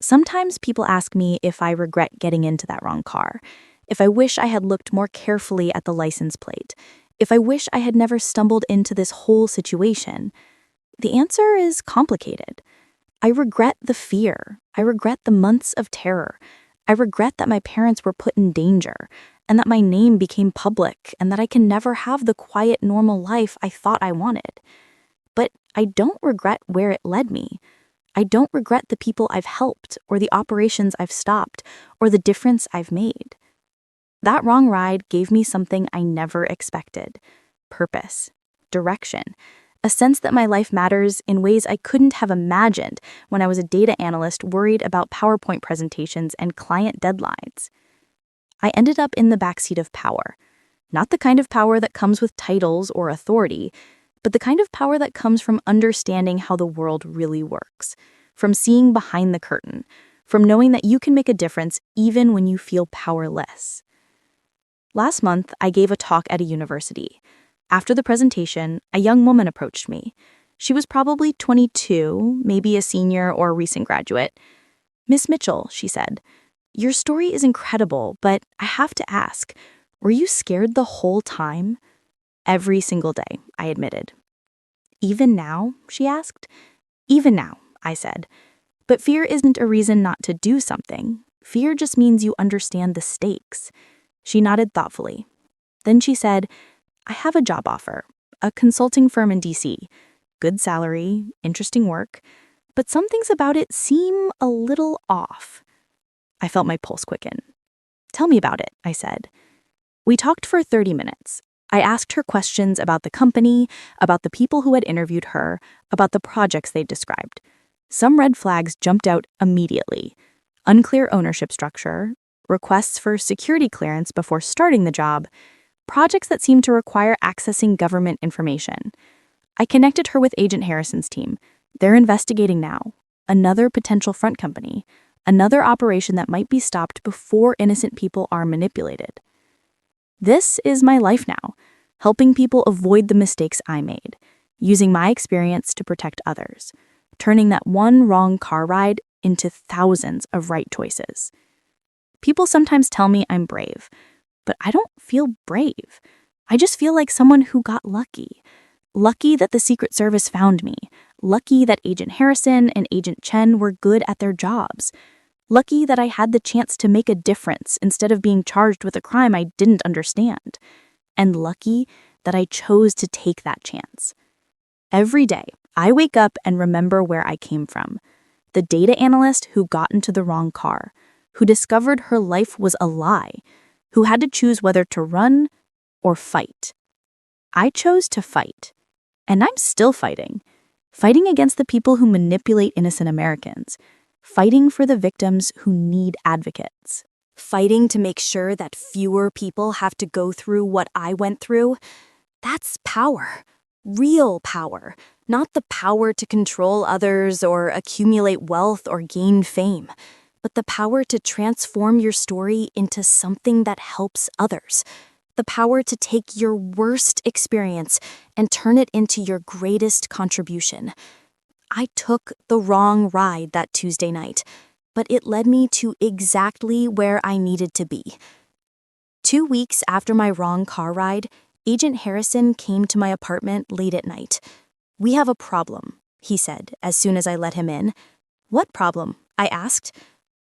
Sometimes people ask me if I regret getting into that wrong car, if I wish I had looked more carefully at the license plate, if I wish I had never stumbled into this whole situation. The answer is complicated. I regret the fear. I regret the months of terror. I regret that my parents were put in danger, and that my name became public, and that I can never have the quiet, normal life I thought I wanted. But I don't regret where it led me. I don't regret the people I've helped, or the operations I've stopped, or the difference I've made. That wrong ride gave me something I never expected: purpose, direction, a sense that my life matters in ways I couldn't have imagined when I was a data analyst worried about PowerPoint presentations and client deadlines. I ended up in the backseat of power, not the kind of power that comes with titles or authority, but the kind of power that comes from understanding how the world really works, from seeing behind the curtain, from knowing that you can make a difference even when you feel powerless. Last month, I gave a talk at a university. After the presentation, a young woman approached me. She was probably 22, maybe a senior or a recent graduate. "Miss Mitchell," she said, "your story is incredible, but I have to ask, were you scared the whole time?" "Every single day," I admitted. "Even now?" she asked. "Even now," I said. "But fear isn't a reason not to do something. Fear just means you understand the stakes." She nodded thoughtfully. Then she said, "I have a job offer, a consulting firm in DC. Good salary, interesting work, but some things about it seem a little off." I felt my pulse quicken. "Tell me about it," I said. We talked for 30 minutes. I asked her questions about the company, about the people who had interviewed her, about the projects they'd described. Some red flags jumped out immediately: unclear ownership structure, requests for security clearance before starting the job, projects that seemed to require accessing government information. I connected her with Agent Harrison's team. They're investigating now. Another potential front company. Another operation that might be stopped before innocent people are manipulated. This is my life now, helping people avoid the mistakes I made, using my experience to protect others, turning that one wrong car ride into thousands of right choices. People sometimes tell me I'm brave, but I don't feel brave. I just feel like someone who got lucky. Lucky that the Secret Service found me. Lucky that Agent Harrison and Agent Chen were good at their jobs. Lucky that I had the chance to make a difference instead of being charged with a crime I didn't understand. And lucky that I chose to take that chance. Every day, I wake up and remember where I came from. The data analyst who got into the wrong car, who discovered her life was a lie, who had to choose whether to run or fight. I chose to fight, and I'm still fighting. Fighting against the people who manipulate innocent Americans. Fighting for the victims who need advocates. Fighting to make sure that fewer people have to go through what I went through. That's power. Real power. Not the power to control others or accumulate wealth or gain fame, but the power to transform your story into something that helps others. The power to take your worst experience and turn it into your greatest contribution. I took the wrong ride that Tuesday night, but it led me to exactly where I needed to be. 2 weeks after my wrong car ride, Agent Harrison came to my apartment late at night. "We have a problem," he said as soon as I let him in. "What problem?" I asked.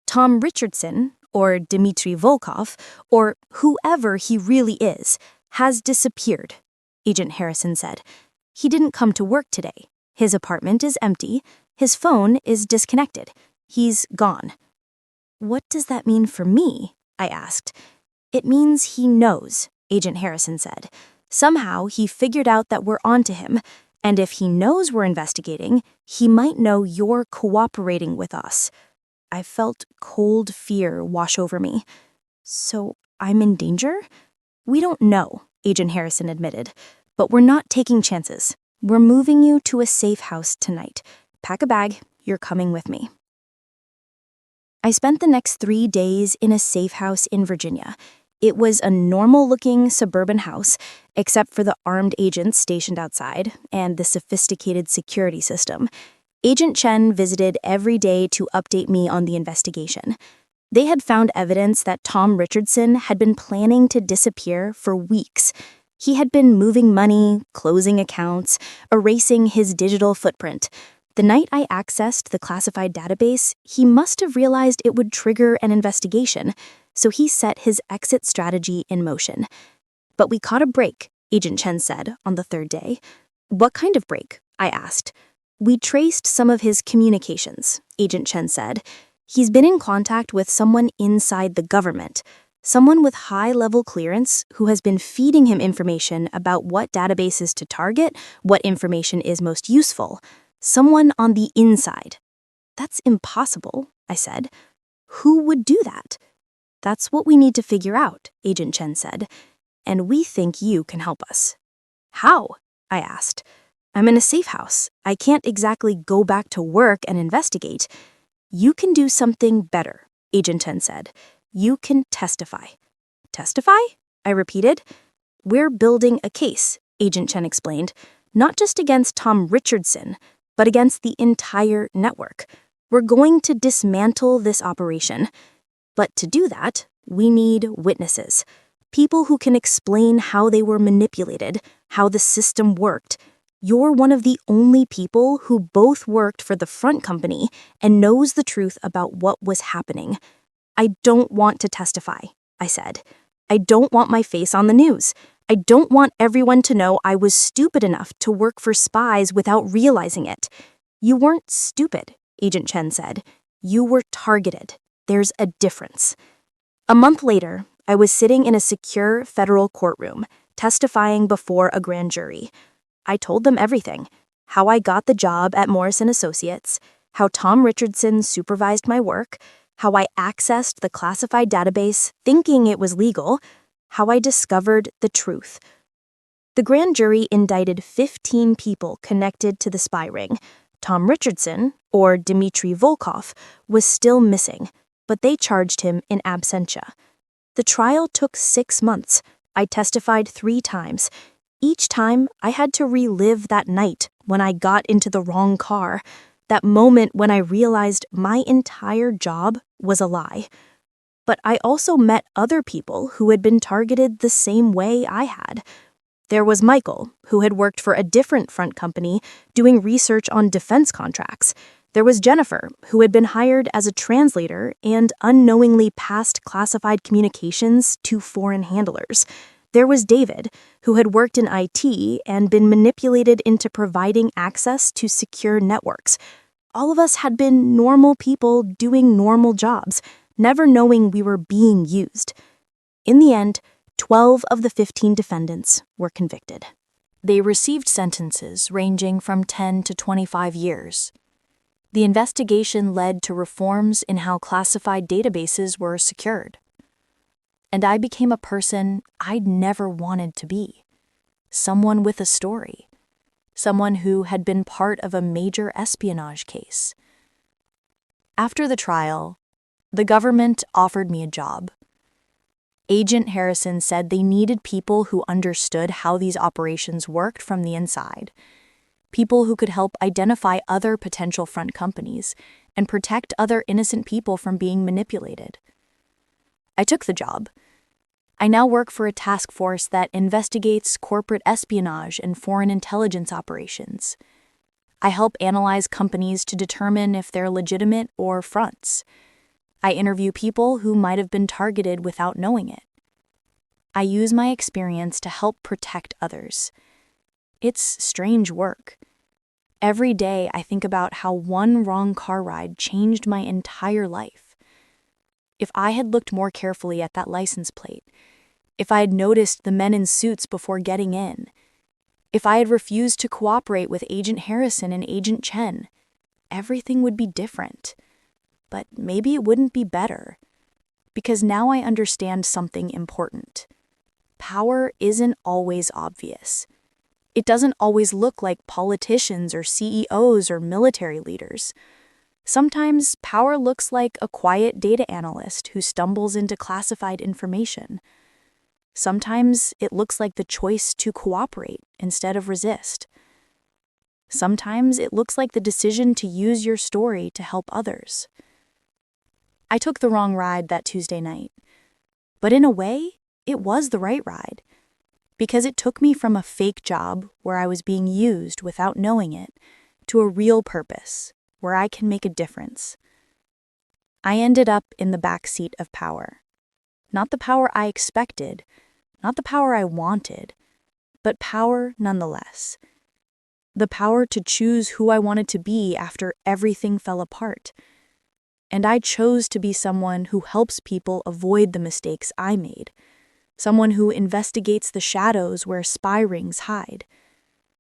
"Tom Richardson, or Dmitry Volkov, or whoever he really is, has disappeared," Agent Harrison said. "He didn't come to work today. His apartment is empty. His phone is disconnected. He's gone." "What does that mean for me?" I asked. "It means he knows," Agent Harrison said. "Somehow he figured out that we're onto him, and if he knows we're investigating, he might know you're cooperating with us." I felt cold fear wash over me. "So I'm in danger?" "We don't know," Agent Harrison admitted. "But we're not taking chances. We're moving you to a safe house tonight. Pack a bag. You're coming with me." I spent the next 3 days in a safe house in Virginia. It was a normal-looking suburban house, except for the armed agents stationed outside and the sophisticated security system. Agent Chen visited every day to update me on the investigation. They had found evidence that Tom Richardson had been planning to disappear for weeks. He had been moving money, closing accounts, erasing his digital footprint. The night I accessed the classified database, he must have realized it would trigger an investigation, so he set his exit strategy in motion. "But we caught a break," Agent Chen said on the 3rd day. "What kind of break?" I asked. "We traced some of his communications," Agent Chen said. "He's been in contact with someone inside the government, someone with high-level clearance who has been feeding him information about what databases to target, what information is most useful. Someone on the inside." "That's impossible," I said. "Who would do that?" "That's what we need to figure out," Agent Chen said. "And we think you can help us." "How?" I asked. "I'm in a safe house. I can't exactly go back to work and investigate." "You can do something better," Agent Chen said. "You can testify." "Testify?" I repeated. "We're building a case," Agent Chen explained, "not just against Tom Richardson, but against the entire network. We're going to dismantle this operation. But to do that, we need witnesses. People who can explain how they were manipulated, how the system worked. You're one of the only people who both worked for the front company and knows the truth about what was happening." "I don't want to testify," I said. "I don't want my face on the news. I don't want everyone to know I was stupid enough to work for spies without realizing it." "You weren't stupid," Agent Chen said. "You were targeted. There's a difference." A month later, I was sitting in a secure federal courtroom, testifying before a grand jury. I told them everything: how I got the job at Morrison Associates, how Tom Richardson supervised my work, how I accessed the classified database thinking it was legal, how I discovered the truth. The grand jury indicted 15 people connected to the spy ring. Tom Richardson, or Dmitry Volkov, was still missing, but they charged him in absentia. The trial took 6 months. I testified 3 times. Each time, I had to relive that night when I got into the wrong car, that moment when I realized my entire job was a lie. But I also met other people who had been targeted the same way I had. There was Michael, who had worked for a different front company doing research on defense contracts. There was Jennifer, who had been hired as a translator and unknowingly passed classified communications to foreign handlers. There was David, who had worked in IT and been manipulated into providing access to secure networks. All of us had been normal people doing normal jobs, never knowing we were being used. In the end, 12 of the 15 defendants were convicted. They received sentences ranging from 10 to 25 years. The investigation led to reforms in how classified databases were secured. And I became a person I'd never wanted to be. Someone with a story. Someone who had been part of a major espionage case. After the trial, the government offered me a job. Agent Harrison said they needed people who understood how these operations worked from the inside. People who could help identify other potential front companies and protect other innocent people from being manipulated. I took the job. I now work for a task force that investigates corporate espionage and foreign intelligence operations. I help analyze companies to determine if they're legitimate or fronts. I interview people who might have been targeted without knowing it. I use my experience to help protect others. It's strange work. Every day I think about how one wrong car ride changed my entire life. If I had looked more carefully at that license plate, if I had noticed the men in suits before getting in, if I had refused to cooperate with Agent Harrison and Agent Chen, everything would be different. But maybe it wouldn't be better. Because now I understand something important. power isn't always obvious. It doesn't always look like politicians or CEOs or military leaders. Sometimes power looks like a quiet data analyst who stumbles into classified information. Sometimes it looks like the choice to cooperate instead of resist. Sometimes it looks like the decision to use your story to help others. I took the wrong ride that Tuesday night, but in a way, it was the right ride, because it took me from a fake job where I was being used without knowing it to a real purpose where I can make a difference. I ended up in the backseat of power. Not the power I expected, not the power I wanted, but power nonetheless. The power to choose who I wanted to be after everything fell apart. And I chose to be someone who helps people avoid the mistakes I made. Someone who investigates the shadows where spy rings hide.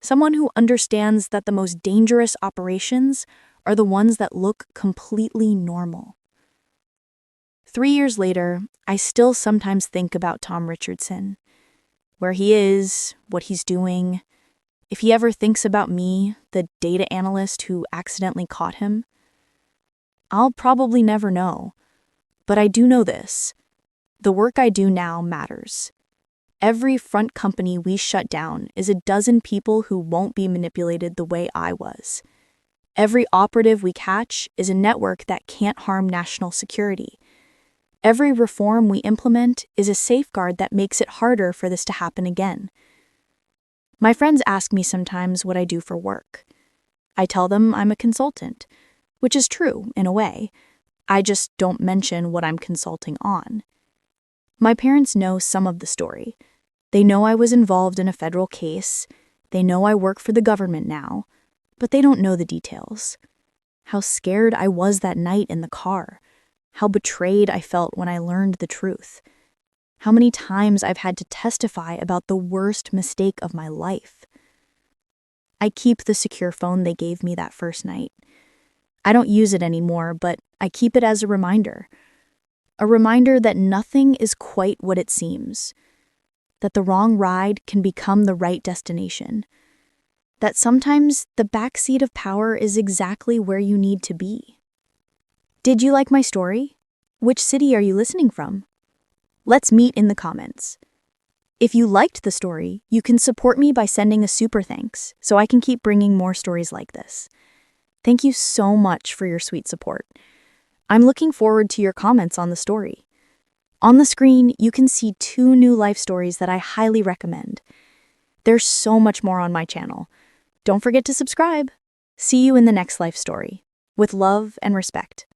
Someone who understands that the most dangerous operations are the ones that look completely normal. 3 years later, I still sometimes think about Tom Richardson. Where he is, what he's doing, if he ever thinks about me, the data analyst who accidentally caught him. I'll probably never know, but I do know this. The work I do now matters. Every front company we shut down is a dozen people who won't be manipulated the way I was. Every operative we catch is a network that can't harm national security. Every reform we implement is a safeguard that makes it harder for this to happen again. My friends ask me sometimes what I do for work. I tell them I'm a consultant, which is true in a way. I just don't mention what I'm consulting on. My parents know some of the story. They know I was involved in a federal case. They know I work for the government now, but they don't know the details. How scared I was that night in the car. How betrayed I felt when I learned the truth. How many times I've had to testify about the worst mistake of my life. I keep the secure phone they gave me that first night. I don't use it anymore, but I keep it as a reminder. A reminder that nothing is quite what it seems. That the wrong ride can become the right destination. That sometimes the backseat of power is exactly where you need to be. Did you like my story? Which city are you listening from? Let's meet in the comments. If you liked the story, you can support me by sending a super thanks so I can keep bringing more stories like this. Thank you so much for your sweet support. I'm looking forward to your comments on the story. On the screen, you can see 2 new life stories that I highly recommend. There's so much more on my channel. Don't forget to subscribe. See you in the next life story. With love and respect.